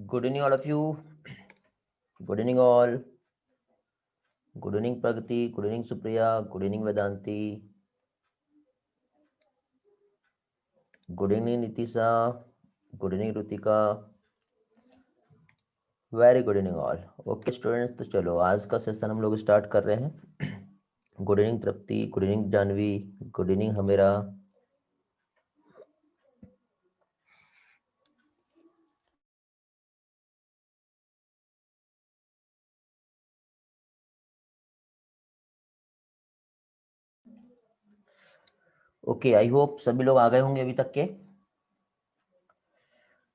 Good evening, all of you. Good evening, all. Good evening, Pragati. Good evening, Supriya. Good evening, Vedanti. Good evening, Nitisa. Good evening, Rutika. Very good evening all. Okay students, तो चलो आज का session हम लोग start कर रहे हैं. Good evening Tripti, good evening Janvi, good evening Humera. Okay, I hope सभी लोग आ गए होंगे अभी तक के.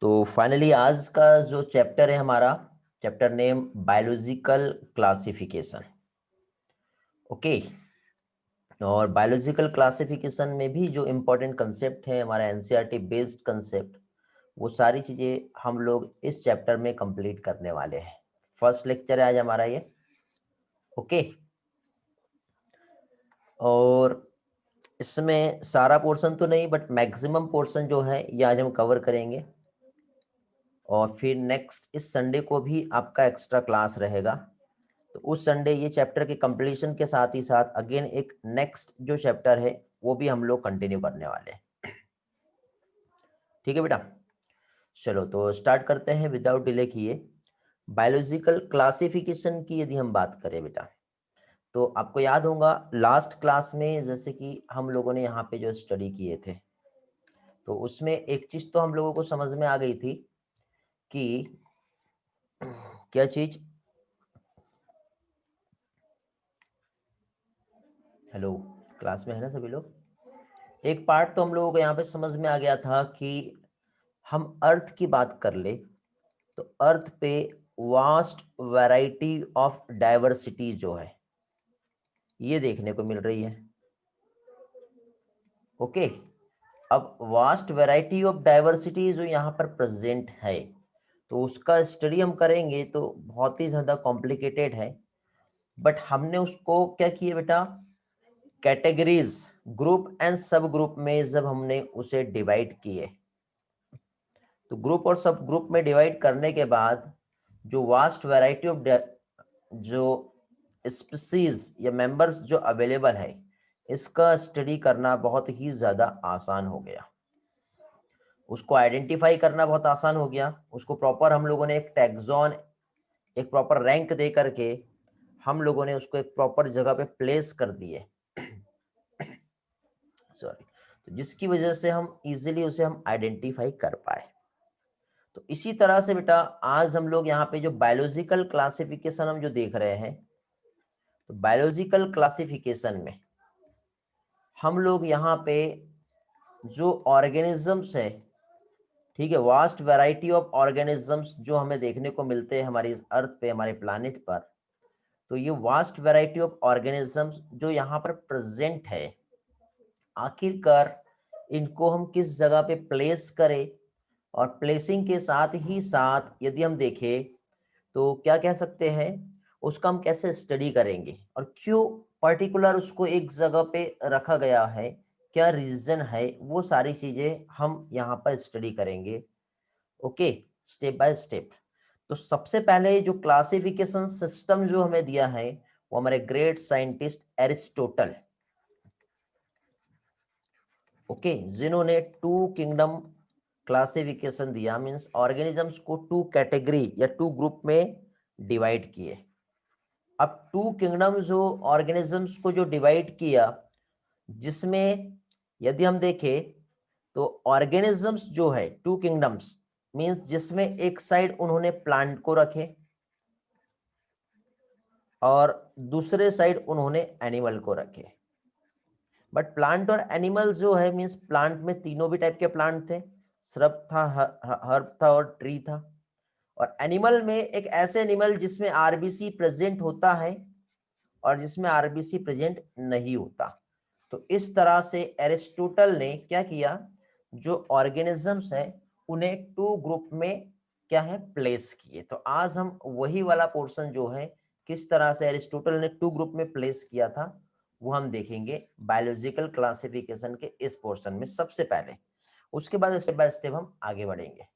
तो फाइनली आज का जो चैप्टर है हमारा, chapter name biological classification. Okay, और बायोलॉजिकल क्लासिफिकेशन में भी जो इम्पोर्टेंट कंसेप्ट है हमारा एनसीईआरटी बेस्ड कंसेप्ट, वो सारी चीजें हम लोग इस चैप्टर में कंप्लीट करने वाले हैं. फर्स्ट लेक्चर है आज हमारा ये. ओके, और इसमें सारा पोर्शन तो नहीं, बट मैक्सिमम पोर्शन जो है ये आज हम कवर करेंगे. और फिर नेक्स्ट इस संडे को भी आपका एक्स्ट्रा क्लास रहेगा. तो उस संडे ये चैप्टर के कंप्लीशन के साथ ही साथ अगेन एक नेक्स्ट जो चैप्टर है वो भी हम लोग कंटिन्यू करने वाले हैं. ठीक है बेटा, चलो तो स्टार्ट करते हैं विदाउट डिले किए. बायोलॉजिकल क्लासिफिकेशन की यदि हम बात करें बेटा, तो आपको याद होगा लास्ट क्लास में जैसे कि हम लोगों ने यहाँ पे जो स्टडी किए थे, तो उसमें एक चीज तो हम लोगों को समझ में आ गई थी कि क्या चीज. हेलो, क्लास में है ना सभी लोग? एक पार्ट तो हम लोगों को यहाँ पे समझ में आ गया था कि हम अर्थ की बात कर ले तो अर्थ पे वास्ट वैरायटी ऑफ डाइवर्सिटी जो है ये देखने को मिल रही है. ओके, अब वास्ट वैरायटी ऑफ डाइवर्सिटी जो यहाँ पर प्रेजेंट है, तो उसका स्टडी हम करेंगे तो बहुत ही ज्यादा कॉम्प्लिकेटेड है. बट हमने उसको क्या किया बेटा, कैटेगरीज, ग्रुप एंड सब ग्रुप में जब हमने उसे डिवाइड किए, तो ग्रुप और सब ग्रुप में डिवाइड करने के बाद जो वास्ट वैरायटी ऑफ जो स्पीसीज या मेंबर्स जो अवेलेबल है, इसका स्टडी करना बहुत ही ज्यादा आसान हो गया. उसको आइडेंटिफाई करना बहुत आसान हो गया. उसको प्रॉपर हम लोगों ने एक टैक्सॉन, एक प्रॉपर रैंक दे करके हम लोगों ने उसको एक प्रॉपर जगह पे प्लेस कर दिए. सॉरी, तो जिसकी वजह से हम इजीली उसे हम आइडेंटिफाई कर पाए. तो इसी तरह से बेटा आज हम लोग यहाँ पे जो बायोलॉजिकल क्लासिफिकेशन हम जो देख रहे हैं, तो बायोलॉजिकल क्लासिफिकेशन में हम लोग यहाँ पे जो ऑर्गेनिजम्स है, ठीक है, वास्ट वैरायटी ऑफ ऑर्गेनिजम्स जो हमें देखने को मिलते हैं हमारी इस अर्थ पे, हमारे प्लानिट पर, तो ये वास्ट वैरायटी ऑफ ऑर्गेनिजम्स जो यहाँ पर प्रेजेंट है, आखिरकार इनको हम किस जगह पे प्लेस करें, और प्लेसिंग के साथ ही साथ यदि हम देखें तो क्या कह सकते हैं, उसका हम कैसे स्टडी करेंगे और क्यों पर्टिकुलर उसको एक जगह पे रखा गया है, क्या रीजन है, वो सारी चीजें हम यहाँ पर स्टडी करेंगे. Okay, step by step. तो सबसे पहले जो क्लासिफिकेशन सिस्टम जो हमें दिया है वो हमारे ग्रेट साइंटिस्ट एरिस्टोटल, ओके, जिन्होंने टू किंगडम क्लासिफिकेशन दिया, मींस ऑर्गेनिजम्स को टू कैटेगरी या टू ग्रुप में डिवाइड किए. अब टू किंगडम जो ऑर्गेनिजम्स को जो डिवाइड किया, जिसमें यदि हम देखें तो ऑर्गेनिजम्स जो है टू किंगडम्स मींस जिसमें एक साइड उन्होंने प्लांट को रखे और दूसरे साइड उन्होंने एनिमल को रखे. बट प्लांट और एनिमल जो है मींस प्लांट में तीनों भी टाइप के प्लांट थे, श्रब था, हर्ब था और ट्री था. और एनिमल में एक ऐसे एनिमल जिसमें आरबीसी प्रेजेंट होता है और जिसमें आरबीसी प्रेजेंट नहीं होता. तो इस तरह से एरिस्टोटल ने क्या किया, जो ऑर्गेनिजम्स है उन्हें टू ग्रुप में क्या है प्लेस किए. तो आज हम वही वाला पोर्शन जो है किस तरह से एरिस्टोटल ने टू ग्रुप में प्लेस किया था वो हम देखेंगे बायोलॉजिकल क्लासिफिकेशन के इस पोर्शन में सबसे पहले. उसके बाद स्टेप बाय स्टेप हम आगे बढ़ेंगे.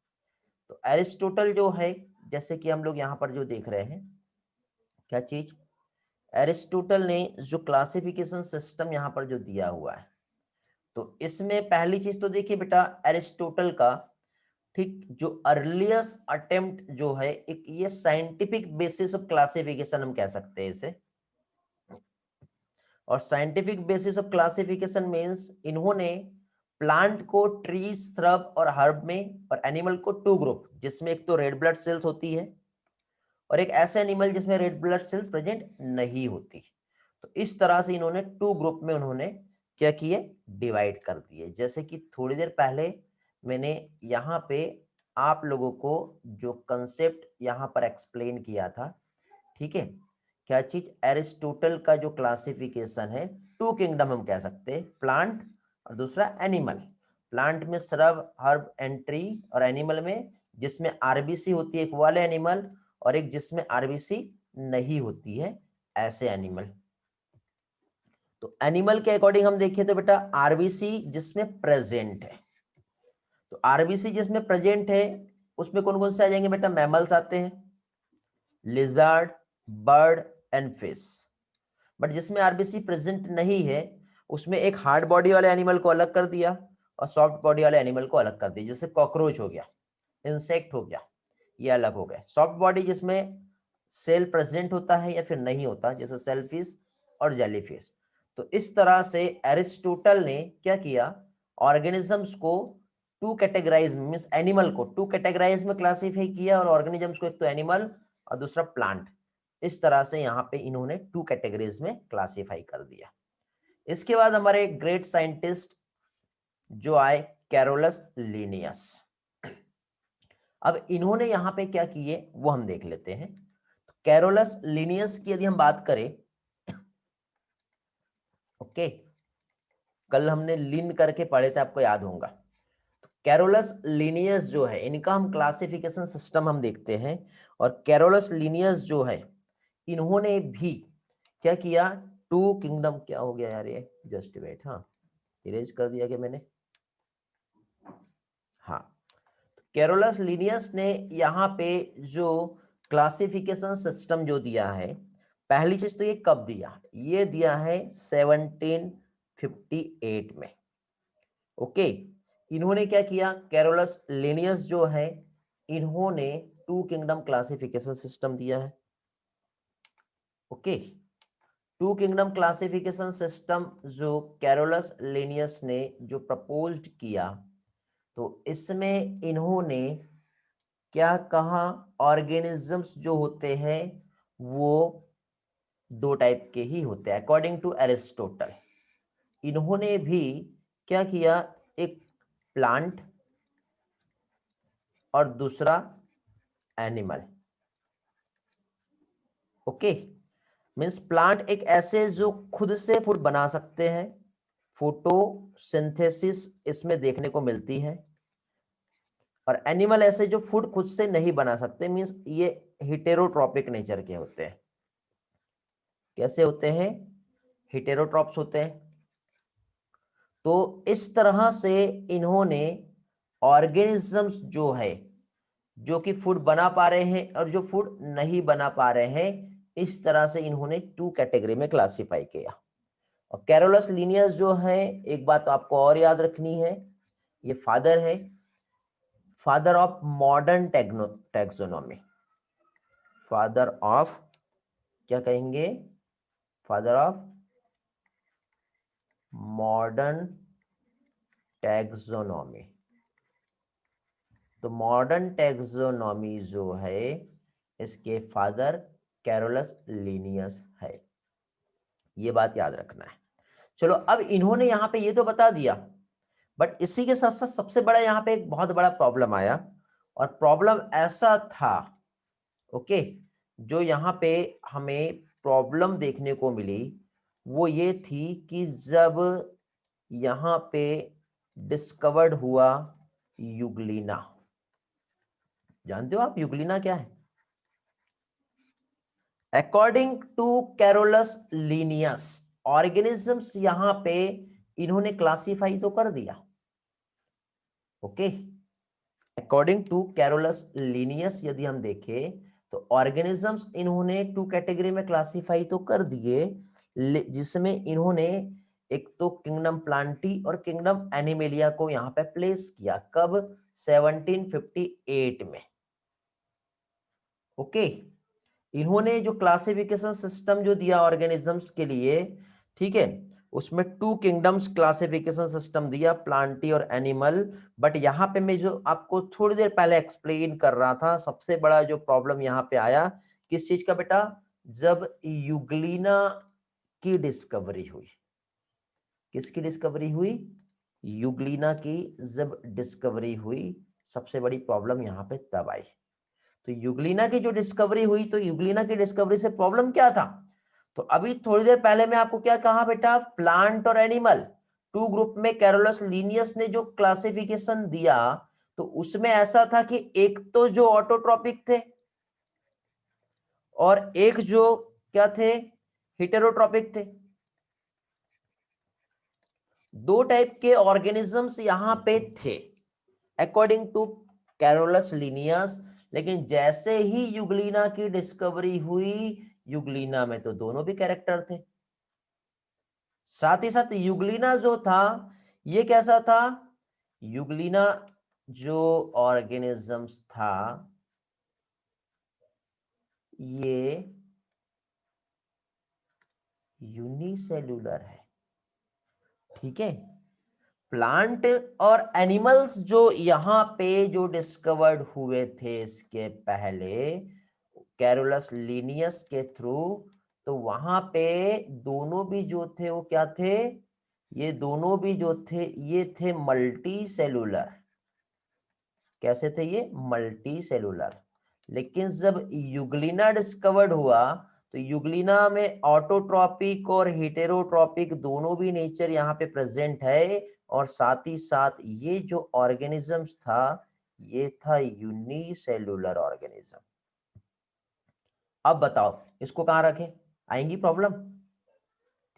तो एरिस्टोटल जो है, जैसे कि हम लोग यहाँ पर जो देख रहे हैं, क्या चीज, एरिस्टोटल ने जो क्लासिफिकेशन सिस्टम यहाँ पर जो दिया हुआ है, तो इसमें पहली चीज तो देखिए बेटा, एरिस्टोटल का ठीक जो अर्लीस्ट अटेम्प्ट जो है, एक ये साइंटिफिक बेसिस ऑफ क्लासिफिकेशन हम कह सकते हैं इसे। और scientific basis of classification means इन्होंने प्लांट को ट्री, श्रब और हर्ब में, और एनिमल को टू ग्रुप, जिसमें एक तो रेड ब्लड सेल्स होती है और एक ऐसे एनिमल जिसमें रेड ब्लड सेल्स प्रेजेंट नहीं होती। तो इस तरह से इन्होंने टू ग्रुप में उन्होंने क्या किए, डिवाइड कर दिए। जैसे कि थोड़ी देर पहले मैंने यहाँ पे आप लोगों को जो कंसेप्ट यहाँ पर एक्सप्लेन किया था, ठीक है, क्या चीज, एरिस्टोटल का जो क्लासिफिकेशन है, टू किंगडम हम कह सकते हैं, प्लांट और दूसरा एनिमल। प्लांट में श्रब, हर्ब एंड ट्री, और एनिमल में जिसमें आरबीसी होती है एक वाले एनिमल, और एक जिसमें आरबीसी नहीं होती है, ऐसे एनिमल। तो एनिमल के अकॉर्डिंग हम देखें तो बेटा आरबीसी जिसमें प्रेजेंट है, तो आरबीसी जिसमें प्रेजेंट है उसमें कौन कौन से आ जाएंगे बेटा, मैमल्स आते हैं, lizard, bird and fish. But जिसमें आरबीसी प्रेजेंट नहीं है उसमें एक हार्ड बॉडी वाले एनिमल को अलग कर दिया और सॉफ्ट बॉडी वाले एनिमल को अलग कर दिया। जैसे कॉकरोच हो गया, इंसेक्ट हो गया, ये अलग हो गए। सॉफ्ट बॉडी जिसमें सेल प्रेजेंट होता है या फिर नहीं होता, जैसे सेलफिश और जेलीफिश। तो इस तरह से एरिस्टोटल ने क्या किया, ऑर्गेनिजम्स को टू कैटेगराइज मींस एनिमल को टू कैटेगराइज में क्लासिफाई किया, और ऑर्गेनिजम्स को एक तो एनिमल और दूसरा प्लांट, इस तरह से यहाँ पे इन्होंने टू कैटेगरीज में क्लासिफाई कर दिया। इसके बाद हमारे ग्रेट साइंटिस्ट जो आए, कैरोलस लिनियस। अब इन्होंने यहाँ पे क्या किए वो हम देख लेते हैं। कैरोलस लिनियस की यदि हम बात करें, ओके, कल हमने लिन करके पढ़े थे, आपको याद होगा। कैरोलस लिनियस जो है, इनका हम क्लासिफिकेशन सिस्टम हम देखते हैं। और कैरोलस लिनियस जो है, इन्होंने भी क्या किया, टू किंगडम, क्या हो गया यार ये, जस्ट वेट, हाँ इरेज कर दिया क्या मैंने, हाँ, कैरोलस लिनियस ने यहाँ पे जो क्लासिफिकेशन सिस्टम जो दिया है, पहली चीज तो ये कब दिया, ये दिया है 1758 में। ओके, इन्होंने क्या किया, कैरोलस लिनियस जो है, इन्होंने टू किंगडम क्लासिफिकेशन सिस्टम दिया है। Okay, two kingdom classification system जो कैरोलस लिनियस ने जो प्रपोज्ड किया, तो इसमें इन्होंने क्या कहा, ऑर्गेनिजम्स जो होते हैं वो दो टाइप के ही होते हैं अकॉर्डिंग टू एरिस्टोटल। इन्होंने भी क्या किया, एक प्लांट और दूसरा एनिमल। ओके, मींस प्लांट एक ऐसे जो खुद से फूड बना सकते हैं, फोटोसिंथेसिस इसमें देखने को मिलती है, और एनिमल ऐसे जो फूड खुद से नहीं बना सकते, मींस ये हिटेरोट्रॉपिक नेचर के होते हैं। कैसे होते हैं, हिटेरोट्रॉप्स होते हैं। तो इस तरह से इन्होंने ऑर्गेनिजम्स जो है, जो कि फूड बना पा रहे हैं और जो फूड नहीं बना पा रहे हैं, इस तरह से इन्होंने टू कैटेगरी में क्लासिफाई किया। और कैरोलस लिनियस जो है, एक बात तो आपको और याद रखनी है, ये फादर है, father of modern taxonomy, father of, क्या कहेंगे, फादर ऑफ मॉडर्न टैक्सोनॉमी। तो मॉडर्न टैक्सोनॉमी जो है, इसके फादर कैरोलस लिनियस है, ये बात याद रखना है। चलो, अब इन्होंने यहां पे ये तो बता दिया, बट इसी के साथ साथ सबसे बड़ा यहां पे एक बहुत बड़ा प्रॉब्लम आया, और प्रॉब्लम ऐसा था, ओके, जो यहां पे हमें प्रॉब्लम देखने को मिली, वो ये थी कि जब यहां पे डिस्कवर्ड हुआ यूग्लिना। जानते हो आप यूग्लिना क्या है? According to Carolus Linnaeus, organisms यहां पे इन्होंने क्लासिफाई तो कर दिया, okay, according to Carolus Linnaeus यदि हम देखें तो ऑर्गेनिजम्स इन्होंने 2 कैटेगरी में क्लासिफाई तो कर दिए, जिसमें इन्होंने एक तो किंगडम प्लांटी और किंगडम एनिमेलिया को यहां पे प्लेस किया। कब? 1758 में। ओके, इन्होंने जो क्लासिफिकेशन सिस्टम जो दिया ऑर्गेनिजम्स के लिए, ठीक है, उसमें 2 किंगडम्स क्लासिफिकेशन सिस्टम दिया, प्लांटी और एनिमल। बट यहाँ पे मैं जो आपको थोड़ी देर पहले एक्सप्लेन कर रहा था, सबसे बड़ा जो प्रॉब्लम यहाँ पे आया किस चीज का बेटा? जब यूग्लिना की डिस्कवरी हुई। किसकी डिस्कवरी हुई? यूग्लिना की जब डिस्कवरी हुई, सबसे बड़ी प्रॉब्लम यहाँ पे तब आई। तो यूग्लिना की जो डिस्कवरी हुई, तो यूग्लिना की डिस्कवरी से प्रॉब्लम क्या था? तो अभी थोड़ी देर पहले मैं आपको क्या कहा बेटा? प्लांट और एनिमल 2 ग्रुप में कैरोलस लिनियस ने जो क्लासिफिकेशन दिया, तो उसमें ऐसा था कि एक तो जो ऑटोट्रॉपिक थे और एक जो क्या थे? हेटेरोट्रॉपिक थे। 2 टाइप के ऑर्गेनिजम्स यहां पे थे अकॉर्डिंग टू कैरोलस लिनियस। लेकिन जैसे ही यूग्लिना की डिस्कवरी हुई, यूग्लिना में तो दोनों भी कैरेक्टर थे। साथ ही साथ यूग्लिना जो था, ये कैसा था? यूग्लिना जो ऑर्गेनिजम्स था, ये यूनिसेल्यूलर है। ठीक है, प्लांट और एनिमल्स जो यहां पे जो डिस्कवर्ड हुए थे इसके पहले कैरोलस लिनियस के थ्रू, तो वहां पे दोनों भी जो थे वो क्या थे? ये दोनों भी जो थे ये थे मल्टी सेलुलर। कैसे थे ये? Multi cellular. लेकिन जब यूग्लिना डिस्कवर्ड हुआ, तो यूग्लिना में ऑटोट्रॉपिक और हेटेरोट्रॉपिक दोनों भी नेचर यहाँ पे प्रेजेंट है। और साथ ही साथ ये जो ऑर्गेनिजम्स था, ये था यूनिसेलुलर ऑर्गेनिज्म। अब बताओ इसको कहां रखें? आएंगी प्रॉब्लम।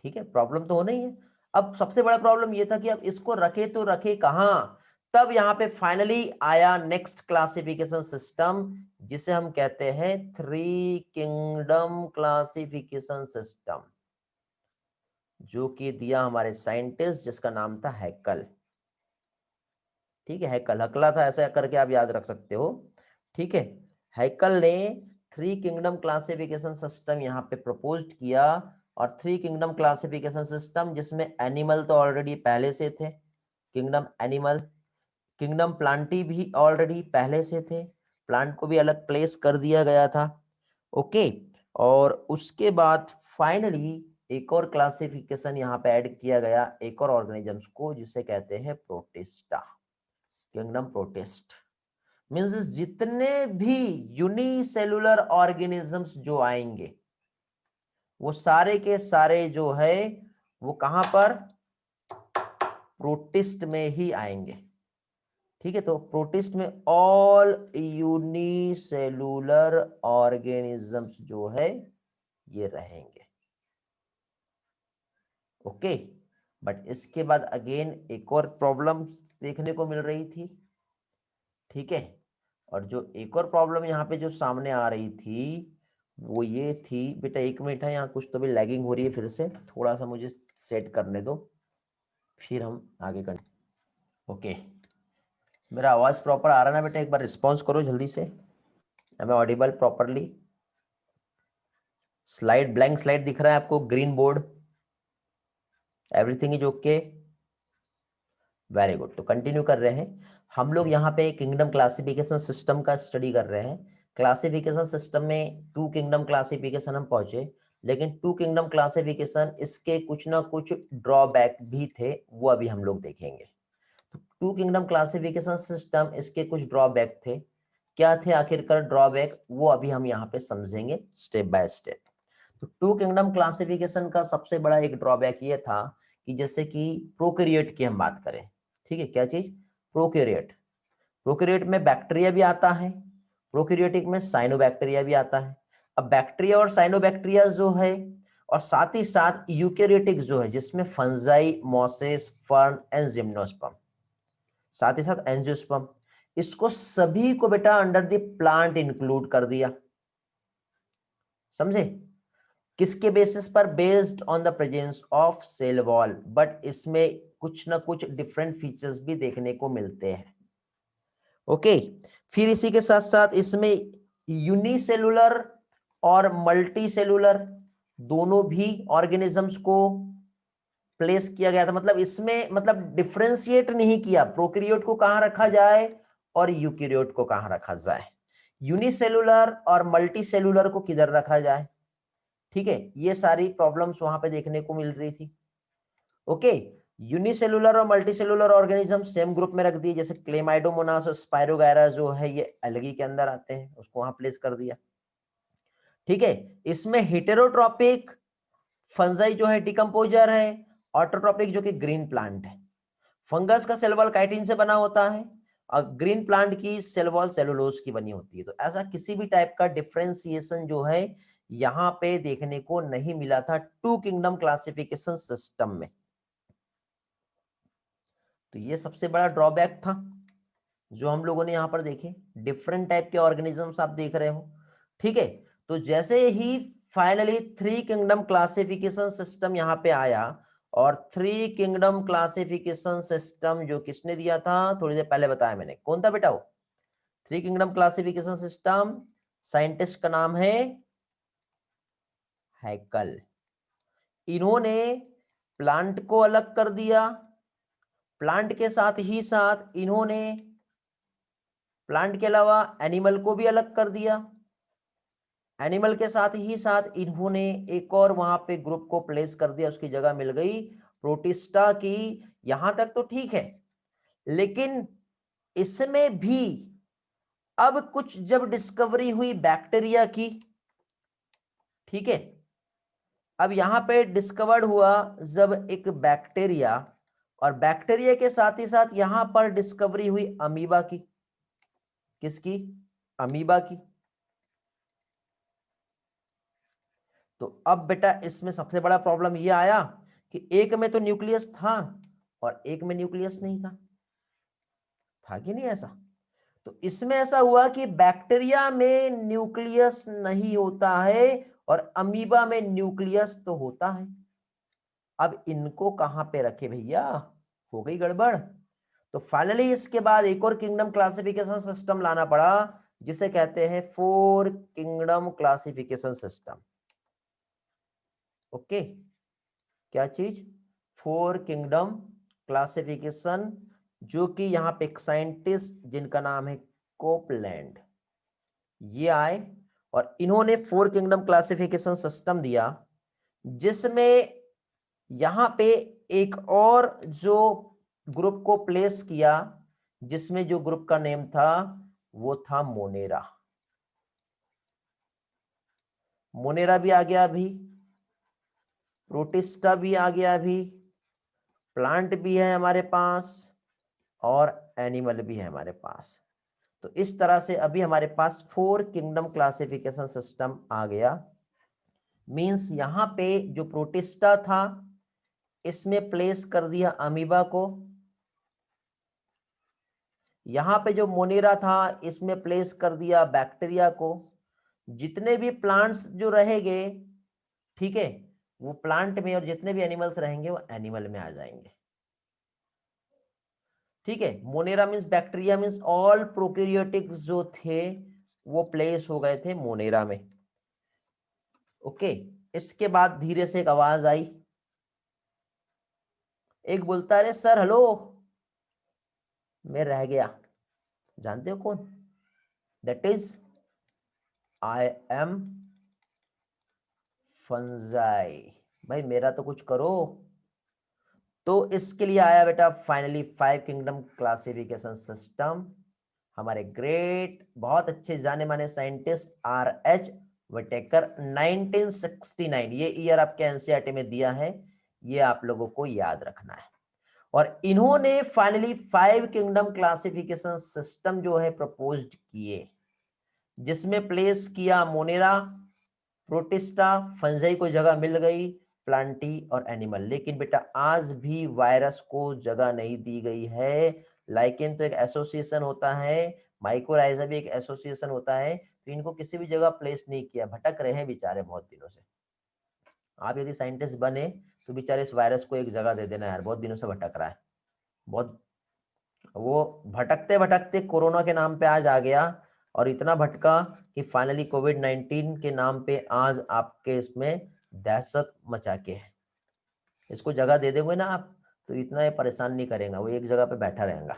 ठीक है, प्रॉब्लम तो होना ही है। अब सबसे बड़ा प्रॉब्लम ये था कि अब इसको रखे तो रखे कहां? तब यहां पे फाइनली आया नेक्स्ट क्लासिफिकेशन सिस्टम, जिसे हम कहते हैं 3 किंगडम क्लासिफिकेशन सिस्टम, जो कि दिया हमारे साइंटिस्ट जिसका नाम था हैकल। ठीक है, हैकल, हकला था, ऐसा करके आप याद रख सकते हो। ठीक है, हैकल ने 3 किंगडम क्लासिफिकेशन सिस्टम यहाँ पे प्रपोज्ड किया। और 3 किंगडम क्लासिफिकेशन सिस्टम जिसमें एनिमल तो ऑलरेडी पहले से थे, किंगडम एनिमल। किंगडम प्लांटी भी ऑलरेडी पहले से थे, प्लांट को भी अलग प्लेस कर दिया गया था। ओके, और उसके बाद फाइनली एक और क्लासिफिकेशन यहाँ पे ऐड किया गया, एक और ऑर्गेनिजम्स को, जिसे कहते हैं प्रोटिस्टा, किंगडम प्रोटिस्ट। मींस जितने भी यूनिसेलुलर ऑर्गेनिजम्स जो आएंगे, वो सारे के सारे जो है वो कहां पर? प्रोटिस्ट में ही आएंगे। ठीक है, तो प्रोटिस्ट में ऑल यूनिसेलुलर ऑर्गेनिजम्स जो है ये रहेंगे। ओके, बट इसके बाद अगेन एक और प्रॉब्लम देखने को मिल रही थी। ठीक है, और जो एक और प्रॉब्लम यहाँ पे जो सामने आ रही थी वो ये थी बेटा, 1 मिनट है, यहाँ कुछ तो भी लैगिंग हो रही है, फिर से थोड़ा सा मुझे सेट करने दो, फिर हम आगे कर। ओके, मेरा आवाज प्रॉपर आ रहा है ना बेटा? एक बार रिस्पॉन्स करो जल्दी से। Am I audible properly? Slide, blank slide दिख रहा है आपको? Green board? Everything is okay? Very good. तो कंटिन्यू कर रहे हैं हम लोग यहाँ पे किंगडम क्लासिफिकेशन सिस्टम का स्टडी कर रहे हैं। क्लासिफिकेशन सिस्टम में 2 किंगडम क्लासिफिकेशन हम पहुंचे, लेकिन 2 किंगडम क्लासिफिकेशन इसके कुछ ना कुछ ड्रॉबैक भी थे, वो अभी हम लोग देखेंगे। तो 2 किंगडम क्लासिफिकेशन सिस्टम, इसके कुछ ड्रॉबैक थे। क्या थे आखिरकार ड्रॉबैक, वो अभी हम यहाँ पे समझेंगे स्टेप बाय स्टेप। तो 2 किंगडम क्लासिफिकेशन का सबसे बड़ा एक ड्रॉबैक ये था कि जैसे कि प्रोकैरियोट की हम बात करें, ठीक है, क्या चीज? प्रोकैरियोट। प्रोकैरियोट में बैक्टीरिया भी आता है, प्रोकैरियोटिक में साइनोबैक्टीरिया भी आता है। अब बैक्टीरिया और साइनोबैक्टीरिया जो है, और साथ ही साथ यूकैरियोटिक जो है, जिसमें fungi, mosses, fern and gymnosperm, साथ ही साथ एंजियोस्पर्म, इसको सभी को बेटा अंडर द प्लांट इंक्लूड कर दिया। समझे? किसके बेसिस पर? Based on the presence of cell wall, but इसमें कुछ ना कुछ डिफरेंट फीचर्स भी देखने को मिलते हैं। ओके, फिर इसी के साथ साथ इसमें यूनिसेलुलर और मल्टी सेलुलर दोनों भी ऑर्गेनिजम्स को प्लेस किया गया था। मतलब इसमें मतलब डिफरेंशिएट नहीं किया, प्रोकैरियोट को कहां रखा जाए और यूकैरियोट को कहां रखा जाए, यूनिसेलुलर और मल्टी सेलुलर को किधर रखा जाए। ठीक है, ये सारी प्रॉब्लम्स वहां पे देखने को मिल रही थी। ओके, यूनिसेलुलर और मल्टीसेलुलर ऑर्गेनिज्म सेम ग्रुप में रख दिए, जैसे क्लेमाइडोमोनास और स्पाइरोगायरा जो है ये एल्गी के अंदर आते हैं, उसको वहां प्लेस कर दिया। ठीक है, इसमें हेटेरोट्रॉपिक फंजाई जो है डिकम्पोजर है, ऑटोट्रॉपिक जो कि ग्रीन प्लांट है। फंगस का सेल वॉल काइटिन से बना होता है और ग्रीन प्लांट की सेल वॉल सेलुलोज की बनी होती है। तो ऐसा किसी भी टाइप का डिफरेंशिएशन जो है यहां पे देखने को नहीं मिला था टू किंगडम क्लासिफिकेशन सिस्टम में। तो ये सबसे बड़ा ड्रॉबैक था जो हम लोगों ने यहां पर देखे। डिफरेंट टाइप के ऑर्गेनिजम्स आप देख रहे हो। ठीक है, तो जैसे ही finally three kingdom classification system यहां पे आया, और थ्री किंगडम क्लासिफिकेशन सिस्टम जो किसने दिया था, थोड़ी देर पहले बताया मैंने, कौन था बेटा वो three kingdom classification system? Scientist का नाम है हैकल। इन्होंने प्लांट को अलग कर दिया, प्लांट के साथ ही साथ इन्होंने प्लांट के अलावा एनिमल को भी अलग कर दिया, एनिमल के साथ ही साथ इन्होंने एक और वहां पे ग्रुप को प्लेस कर दिया, उसकी जगह मिल गई प्रोटिस्टा की। यहां तक तो ठीक है, लेकिन इसमें भी अब कुछ जब डिस्कवरी हुई बैक्टीरिया की, ठीक है, अब यहां पे डिस्कवर्ड हुआ जब एक बैक्टीरिया, और बैक्टीरिया के साथ ही साथ यहां पर डिस्कवरी हुई अमीबा की। किसकी? अमीबा की। तो अब बेटा इसमें सबसे बड़ा प्रॉब्लम यह आया कि एक में तो न्यूक्लियस था और एक में न्यूक्लियस नहीं था। था कि नहीं ऐसा? तो इसमें ऐसा हुआ कि बैक्टीरिया में न्यूक्लियस नहीं होता है और अमीबा में न्यूक्लियस तो होता है। अब इनको कहां पे रखे भैया? हो गई गड़बड़। तो फाइनली इसके बाद एक और किंगडम क्लासिफिकेशन सिस्टम लाना पड़ा, जिसे कहते हैं four kingdom classification system. Okay, क्या चीज? फोर किंगडम क्लासिफिकेशन, जो कि यहां पे एक साइंटिस्ट जिनका नाम है कोपलैंड, ये आए और इन्होंने फोर किंगडम क्लासिफिकेशन सिस्टम दिया, जिसमें यहां पे एक और जो ग्रुप को प्लेस किया, जिसमें जो ग्रुप का नेम था वो था मोनेरा। मोनेरा भी आ गया अभी, प्रोटिस्टा भी आ गया अभी, प्लांट भी है हमारे पास और एनिमल भी है हमारे पास। तो इस तरह से अभी हमारे पास फोर किंगडम क्लासिफिकेशन सिस्टम आ गया। मींस यहां पे जो प्रोटिस्टा था इसमें प्लेस कर दिया अमीबा को, यहां पे जो मोनेरा था इसमें प्लेस कर दिया बैक्टीरिया को। जितने भी प्लांट्स जो रहेंगे, ठीक है, वो प्लांट में, और जितने भी एनिमल्स रहेंगे वो एनिमल में आ जाएंगे। ठीक है, Monera means bacteria means all prokaryotics जो थे वो प्लेस हो गए थे मोनेरा में। ओके, इसके बाद धीरे से एक आवाज आई, एक बोलता है सर हेलो, मैं रह गया। जानते हो कौन? That is I am fungi. भाई मेरा तो कुछ करो। तो इसके लिए आया बेटा finally five kingdom classification system. हमारे ग्रेट बहुत अच्छे जाने माने साइंटिस्ट आर.एच. विटेकर 1969, ये ईयर आपके एनसीईआरटी में दिया है, ये आप लोगों को याद रखना है। और इन्होंने finally five kingdom classification system जो है प्रपोज्ड किए, जिसमें प्लेस किया मोनेरा, प्रोटिस्टा, फंजाई को जगह मिल गई, प्लांटी और एनिमल। लेकिन बेटा आज भी वायरस को जगह नहीं दी गई है, लाइकेन तो एक एसोसिएशन होता है, माइकोराइजा भी एक एसोसिएशन होता है, तो इनको किसी भी जगह प्लेस नहीं किया, भटक रहे हैं बेचारे बहुत दिनों से। आप यदि साइंटिस्ट बने तो बेचारे इस वायरस को एक जगह दे देना यार, बहुत दिनों से भटक रहा है, बहुत। वो भटकते भटकते कोरोना के नाम पे आज आ गया, और इतना भटका कि फाइनली कोविड-19 के नाम पे आज आपके इसमें दहशत मचा के है। इसको जगह दे दोगे ना आप, तो इतना ये परेशान नहीं करेगा, वो एक जगह पे बैठा रहेगा।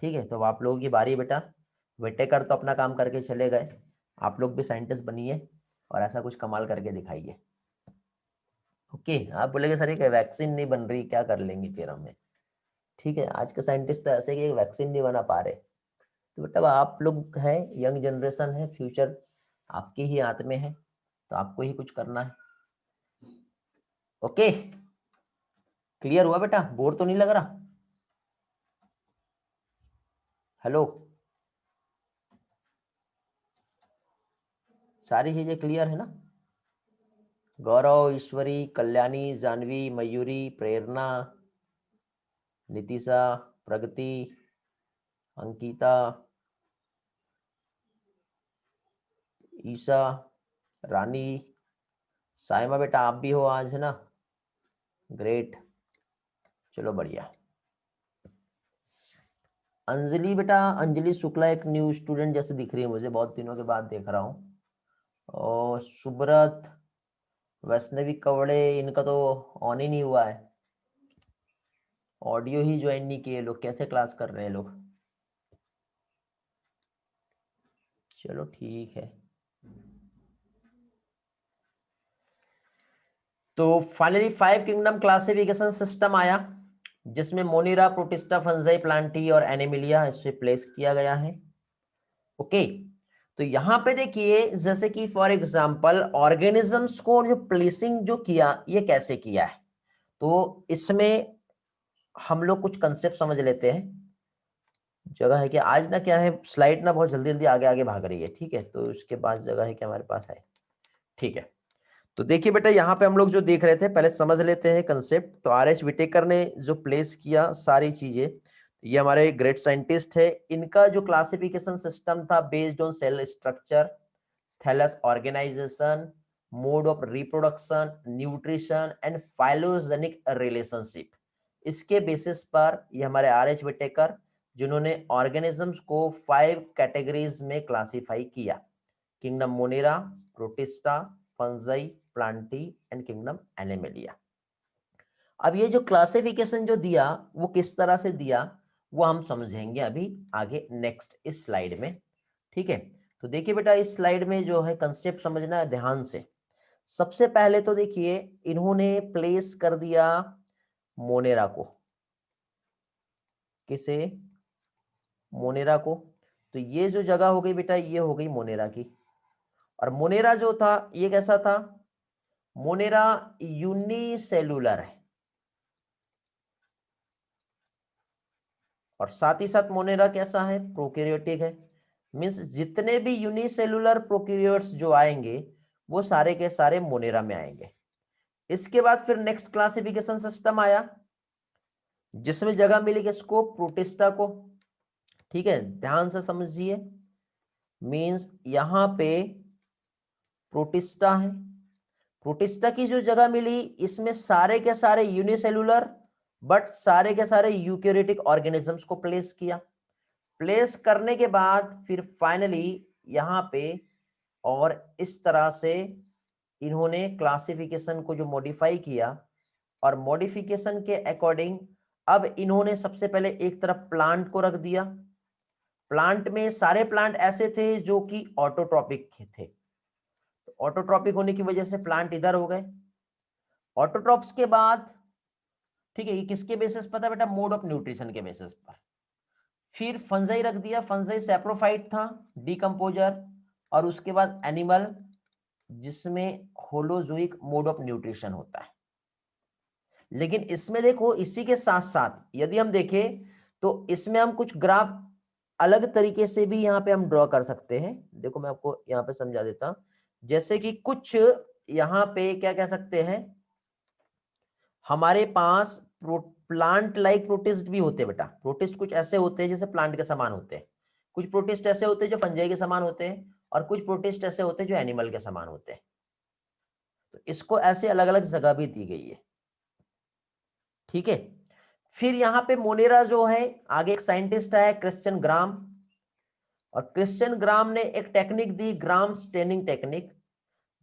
ठीक है, तो आप लोगों की बारी है बेटा। विटेकर तो अपना काम करके चले गए, आप लोग भी साइंटिस्ट बनिए और ऐसा कुछ कमाल करके दिखाइए। ओके, आप बोलेंगे सर ये वैक्सीन नहीं बन रही, क्या कर लेंगे फिर हमें? ठीक है, आज के साइंटिस्ट तो ऐसे कि वैक्सीन नहीं बना पा रहे, तो बेटा आप लोग हैं, यंग जनरेशन है, फ्यूचर आपके ही हाथ में है, तो आपको ही कुछ करना है। ओके, क्लियर हुआ बेटा? बोर तो नहीं लग रहा? हेलो, सारी चीजें क्लियर है ना? गौरव, ईश्वरी, कल्याणी, जानवी, मयूरी, प्रेरणा, नितिशा, प्रगति, अंकिता, ईशा, रानी, साइमा बेटा आप भी हो आज, है ना? ग्रेट, चलो बढ़िया। अंजलि बेटा, अंजलि शुक्ला एक न्यू स्टूडेंट जैसे दिख रही है मुझे, बहुत दिनों के बाद देख रहा हूँ। और सुब्रत, वैष्णवी कवड़े, इनका तो ऑन ही नहीं हुआ है, ऑडियो ही ज्वाइन नहीं किए लोग, कैसे क्लास कर रहे हैं लोग? चलो ठीक है। तो फाइनली 5 किंगडम क्लासिफिकेशन सिस्टम आया, जिसमें मोनिरा, प्रोटिस्टा, फंजाई, प्लांटी और एनिमिलिया इसे प्लेस किया गया है। ओके, तो यहां पे देखिए, जैसे कि फॉर एग्जांपल ऑर्गेनिजम्स को जो प्लेसिंग जो किया, ये कैसे किया है, तो इसमें हम लोग कुछ कंसेप्ट समझ लेते हैं। जगह है कि आज ना क्या है, स्लाइड ना बहुत जल्दी जल्दी आगे आगे भाग रही है, ठीक है, तो इसके पास जगह है कि हमारे पास है, ठीक है। तो देखिए बेटा, यहाँ पे हम लोग जो देख रहे थे, पहले समझ लेते हैं कंसेप्ट। तो आर.एच. विटेकर ने जो प्लेस किया सारी चीजें, ये हमारे ग्रेट साइंटिस्ट है, इनका जो क्लासिफिकेशन सिस्टम था based on cell structure, thallus organisation, mode of reproduction, nutrition and phylogenetic relationship, इसके बेसिस पर ये हमारे आर.एच. विटेकर, जिन्होंने ऑर्गेनिजम्स को 5 कैटेगरीज में क्लासिफाई किया, kingdom Monera, protista, fungi, Plantae and kingdom animalia. अब ये जो क्लासिफिकेशन जो दिया, वो किस तरह से दिया, वो हम समझेंगे अभी आगे नेक्स्ट इस स्लाइड में, ठीक है। तो देखिए बेटा, इस स्लाइड में जो है कंसेप्ट समझना है ध्यान से। सबसे पहले तो देखिए, इन्होंने प्लेस कर दिया मोनेरा को, किसे? मोनेरा को। तो ये जो जगह हो गई बेटा, ये हो गई मोनेरा की। और मोनेरा जो था, ये कैसा था? मोनेरा यूनिसेलुलर है, और साथ ही साथ मोनेरा कैसा है? प्रोकैरियोटिक है। मींस जितने भी यूनिसेलुलर प्रोकैरियोट्स जो आएंगे, वो सारे के सारे मोनेरा में आएंगे। इसके बाद फिर नेक्स्ट क्लासिफिकेशन सिस्टम आया, जिसमें जगह मिली किसको? प्रोटिस्टा को। ठीक है, ध्यान से समझिए, मींस यहां पे प्रोटिस्टा है, प्रोटिस्टा की जो जगह मिली, इसमें सारे के सारे यूनिसेलुलर बट सारे के सारे यूकैरियोटिक ऑर्गेनिजम्स को प्लेस किया। प्लेस करने के बाद फिर फाइनली यहां पे, और इस तरह से इन्होंने क्लासिफिकेशन को जो मॉडिफाई किया, और मॉडिफिकेशन के अकॉर्डिंग अब इन्होंने सबसे पहले एक तरफ प्लांट को रख दिया। प्लांट में सारे प्लांट ऐसे थे जो कि ऑटोट्रॉपिक थे, तो ऑटोट्रॉपिक होने की वजह से प्लांट इधर हो गए। ऑटोट्रॉप्स के बाद, ठीक है, ये किसके बेसिस पर था बेटा? मोड ऑफ न्यूट्रिशन के बेसिस पर। फिर फंजाई रख दिया, फंजाई सैप्रोफाइट था, डिकम्पोजर, और उसके बाद एनिमल, जिसमें होलोजोइक मोड ऑफ न्यूट्रिशन होता है। लेकिन इसमें देखो, इसी के साथ साथ यदि हम देखें, तो इसमें हम कुछ ग्राफ अलग तरीके से भी यहां पे हम ड्रॉ कर सकते हैं। देखो मैं आपको यहां पे समझा देता हूं, जैसे कि कुछ यहां पे क्या कह सकते हैं, हमारे पास प्लांट लाइक प्रोटिस्ट भी होते हैं बेटा। प्रोटिस्ट कुछ ऐसे होते हैं जैसे प्लांट के समान होते हैं, कुछ प्रोटिस्ट ऐसे होते हैं जो फंजाई के समान होते हैं, और कुछ प्रोटिस्ट ऐसे होते हैं जो एनिमल के समान होते हैं। तो इसको ऐसे अलग अलग जगह भी दी गई है, ठीक है। फिर यहाँ पे मोनेरा जो है, आगे एक साइंटिस्ट है क्रिश्चियन ग्राम, और क्रिश्चियन ग्राम ने एक टेक्निक दी, ग्राम स्टेनिंग टेक्निक,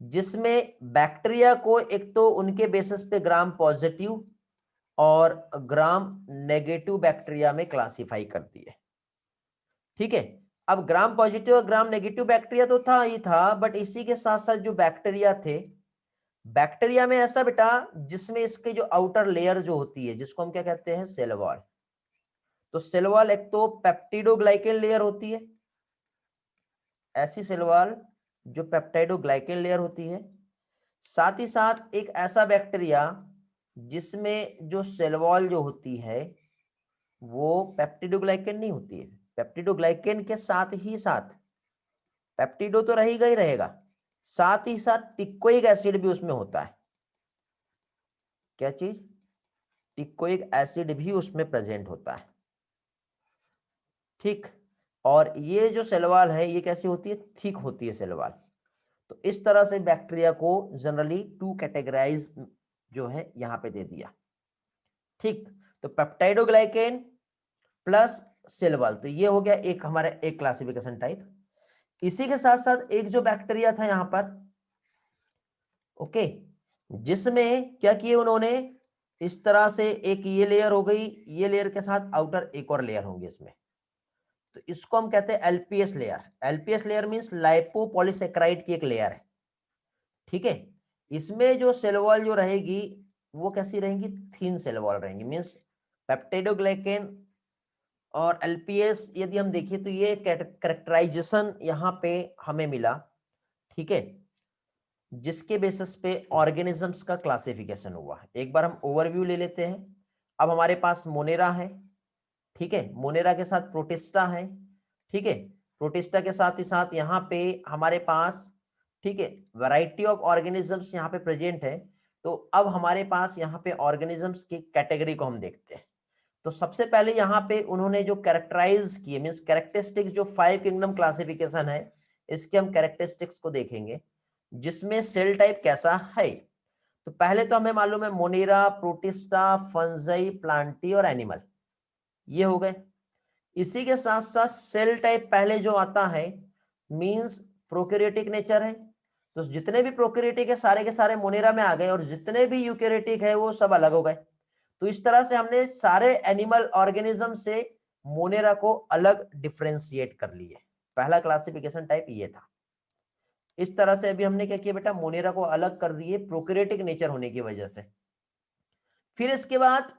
जिसमें बैक्टीरिया को एक तो उनके बेसिस पे ग्राम पॉजिटिव और ग्राम नेगेटिव बैक्टीरिया में क्लासिफाई कर दिए, ठीक है। अब ग्राम पॉजिटिव और ग्राम नेगेटिव बैक्टीरिया तो था ही था, बट इसी के साथ साथ जो बैक्टीरिया थे, बैक्टीरिया में ऐसा बेटा जिसमें इसके जो आउटर लेयर जो होती है, जिसको हम क्या कहते हैं, सेल वॉल। तो सेल वॉल एक तो पेप्टिडोग्लाइकेन लेयर होती है, ऐसी सेल वॉल जो पेप्टाइडोग्लाइकेन लेयर होती है। साथ ही साथ एक ऐसा बैक्टीरिया जिसमें जो सेल वॉल जो होती है वो पेप्टिडोग्लाइकेन नहीं होती है, पेप्टिडोग्लाइकेन के साथ ही साथ पेप्टिडो तो रहेगा ही रहेगा, साथ ही साथ टिकोइक एसिड भी उसमें होता है। क्या चीज? टिकोइक एसिड भी उसमें प्रेजेंट होता है, ठीक। और ये जो सेल वॉल है ये कैसी होती है, थिक होती है सेल वॉल। तो इस तरह से बैक्टीरिया को जनरली 2 कैटेगराइज जो है यहां पे दे दिया, ठीक। तो पेप्टाइडोग्लाइकेन प्लस सेल वॉल, तो ये हो गया एक हमारा एक क्लासिफिकेशन टाइप। इसी के साथ साथ एक जो बैक्टीरिया था यहां पर, ओके, जिसमें क्या किए उन्होंने, इस तरह से एक ये लेयर हो गई, ये लेयर के साथ आउटर एक और लेयर होंगे इसमें, तो इसको हम कहते हैं LPS layer. LPS layer means lipopolysaccharide की एक लेयर है, ठीक है। इसमें जो सेल वॉल जो रहेगी वो कैसी रहेंगी, थीन सेल वॉल रहेंगी, मींस पेप्टाइडोग्लाइकेन और एलपीएस यदि हम देखें तो ये कैरेक्टराइजेशन यहाँ पे हमें मिला, ठीक है, जिसके बेसिस पे ऑर्गेनिजम्स का क्लासिफिकेशन हुआ। एक बार हम ओवरव्यू ले लेते हैं। अब हमारे पास मोनेरा है, ठीक है, मोनेरा के साथ प्रोटिस्टा है, ठीक है, प्रोटिस्टा के साथ ही साथ यहाँ पे हमारे पास, ठीक है, वैरायटी ऑफ ऑर्गेनिजम्स यहाँ पे प्रेजेंट है। तो अब हमारे पास यहाँ पे ऑर्गेनिजम्स की कैटेगरी को हम देखते हैं। तो सबसे पहले यहाँ पे उन्होंने जो कैरेक्टराइज किए, मींस कैरेक्टरिस्टिक्स, जो 5 किंगडम क्लासिफिकेशन है, इसके हम कैरेक्टरिस्टिक्स को देखेंगे, जिसमें सेल टाइप कैसा है। तो पहले तो हमें मालूम है मोनेरा, प्रोटिस्टा, फंजाई, प्लांटी और एनिमल, ये हो गए। इसी के साथ साथ सेल टाइप पहले जो आता है मींस प्रोकैरियोटिक नेचर है, तो जितने भी प्रोकैरियोटिक है सारे के सारे मोनेरा में आ गए, और जितने भी यूकैरियोटिक है वो सब अलग हो गए। तो इस तरह से हमने सारे एनिमल ऑर्गेनिज्म से मोनेरा को अलग डिफरेंशिएट कर लिए। पहला क्लासिफिकेशन टाइप ये था। इस तरह से अभी हमने क्या किया बेटा, मोनेरा को अलग कर दिए प्रोकैरियोटिक नेचर होने की वजह से। फिर इसके बाद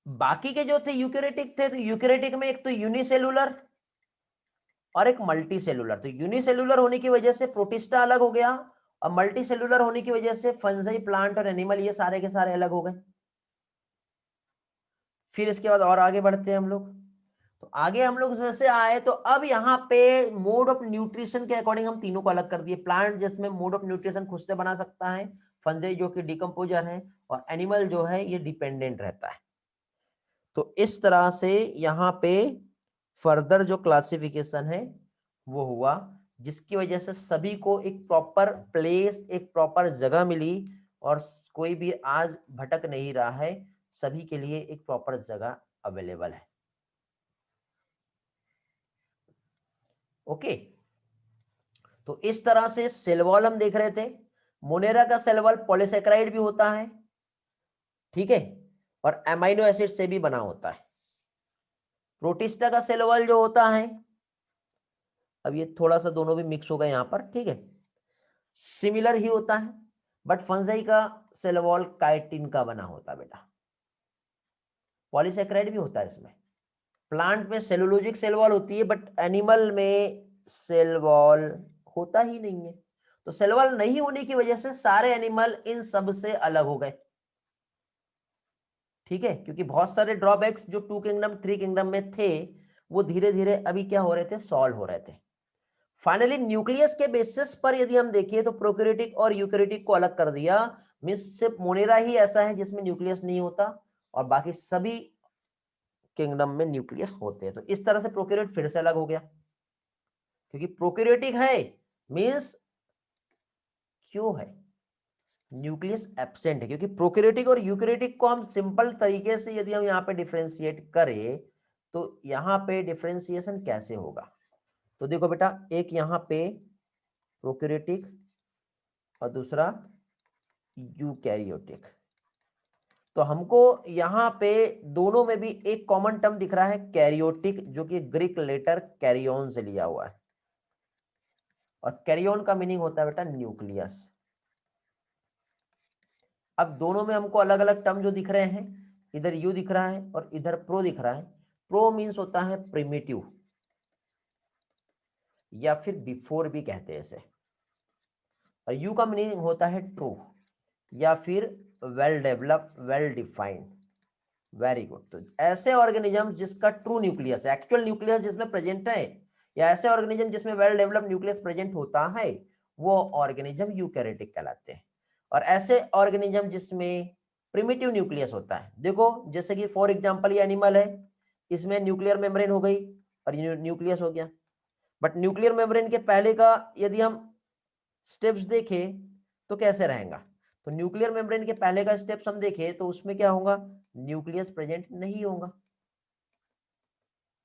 बाकी के जो थे यूकैरियोटिक थे, तो यूकैरियोटिक में एक तो यूनिसेलुलर और एक मल्टी सेलुलर। तो यूनिसेलुलर होने की वजह से प्रोटिस्टा अलग हो गया, और मल्टी सेलुलर होने की वजह से फंजाई, प्लांट और एनिमल ये सारे के सारे अलग हो गए। फिर इसके बाद और आगे बढ़ते हैं हम लोग। तो आगे हम लोग जैसे आए तो अब यहाँ पे मोड ऑफ न्यूट्रिशन के अकॉर्डिंग हम तीनों को अलग कर दिए। प्लांट जिसमें मोड ऑफ न्यूट्रिशन खुद से बना सकता है, फंजाई जो कि डिकम्पोजर है, और एनिमल जो है ये डिपेंडेंट रहता है। तो इस तरह से यहाँ पे फर्दर जो क्लासिफिकेशन है वो हुआ, जिसकी वजह से सभी को एक प्रॉपर प्लेस, एक प्रॉपर जगह मिली, और कोई भी आज भटक नहीं रहा है, सभी के लिए एक प्रॉपर जगह अवेलेबल है। ओके, तो इस तरह से सेल वॉल हम देख रहे थे। मोनेरा का सेल वॉल पॉलीसेकेराइड भी होता है, ठीक है, और एमाइनो एसिड से भी बना होता है। प्रोटिस्टा का सेल वॉल जो होता है, अब ये थोड़ा सा दोनों भी मिक्स हो गए यहाँ पर, ठीक है, सिमिलर ही होता है, बट फंजाई का सेल वॉल काइटिन का बना होता है बेटा। पॉलीसेकेराइड भी होता है इसमें। प्लांट में सेलुलोजिक सेल वॉल होती है, बट एनिमल में सेल वॉल होता ही नहीं है। तो सेल वॉल नहीं होने की वजह से सारे एनिमल इन सब से अलग हो गए, ठीक है, क्योंकि बहुत सारे ड्रॉबैक्स जो 2 किंगडम 3 किंगडम में थे वो धीरे धीरे अभी क्या हो रहे थे, सॉल्व हो रहे थे। फाइनली न्यूक्लियस के बेसिस पर यदि हम देखिए तो प्रोकैरियोटिक और यूकैरियोटिक को अलग कर दिया, मींस सिर्फ मोनेरा ही ऐसा है जिसमें न्यूक्लियस नहीं होता, और बाकी सभी किंगडम में न्यूक्लियस होते हैं। तो इस तरह से प्रोकैरियोट फिर से अलग हो गया, क्योंकि प्रोकैरियोटिक है मींस क्यों है, न्यूक्लियस एब्सेंट है। क्योंकि प्रोकैरियोटिक और यूकैरियोटिक को हम सिंपल तरीके से यदि हम यहाँ पे डिफरेंशिएट करें तो यहाँ पे डिफरेंशिएशन कैसे होगा, तो देखो बेटा, एक यहाँ पे प्रोकैरियोटिक और दूसरा यूकैरियोटिक, तो हमको यहाँ पे दोनों में भी एक कॉमन टर्म दिख रहा है कैरियोटिक, जो कि ग्रीक लेटर कैरियोन से लिया हुआ है, और कैरियोन का मीनिंग होता है बेटा न्यूक्लियस। अब दोनों में हमको अलग अलग टर्म जो दिख रहे हैं, इधर यू दिख रहा है और इधर प्रो दिख रहा है। प्रो मीन्स होता है प्रिमिटिव या फिर बिफोर भी कहते हैं इसे, और यू का मीनिंग होता है ट्रू या फिर well develop, well defined. Very good. तो ऐसे ऑर्गेनिज्म जिसका ट्रू न्यूक्लियस, एक्चुअल न्यूक्लियस जिसमें प्रेजेंट है, या ऐसे ऑर्गेनिज्म जिसमें वेल डेवलप न्यूक्लियस प्रेजेंट होता है, वो ऑर्गेनिज्म यूकैरियोटिक कहलाते हैं। और ऐसे ऑर्गेनिज्म जिसमें प्रिमिटिव न्यूक्लियस होता है, देखो जैसे कि फॉर एग्जांपल ये एनिमल है, इसमें न्यूक्लियर मेम्ब्रेन हो गई और न्यूक्लियस हो गया, बट न्यूक्लियर मेम्ब्रेन के पहले का यदि हम स्टेप्स देखें तो कैसे रहेगा, तो न्यूक्लियर मेम्ब्रेन के पहले का स्टेप्स हम देखें तो उसमें क्या होगा, न्यूक्लियस प्रेजेंट नहीं होगा।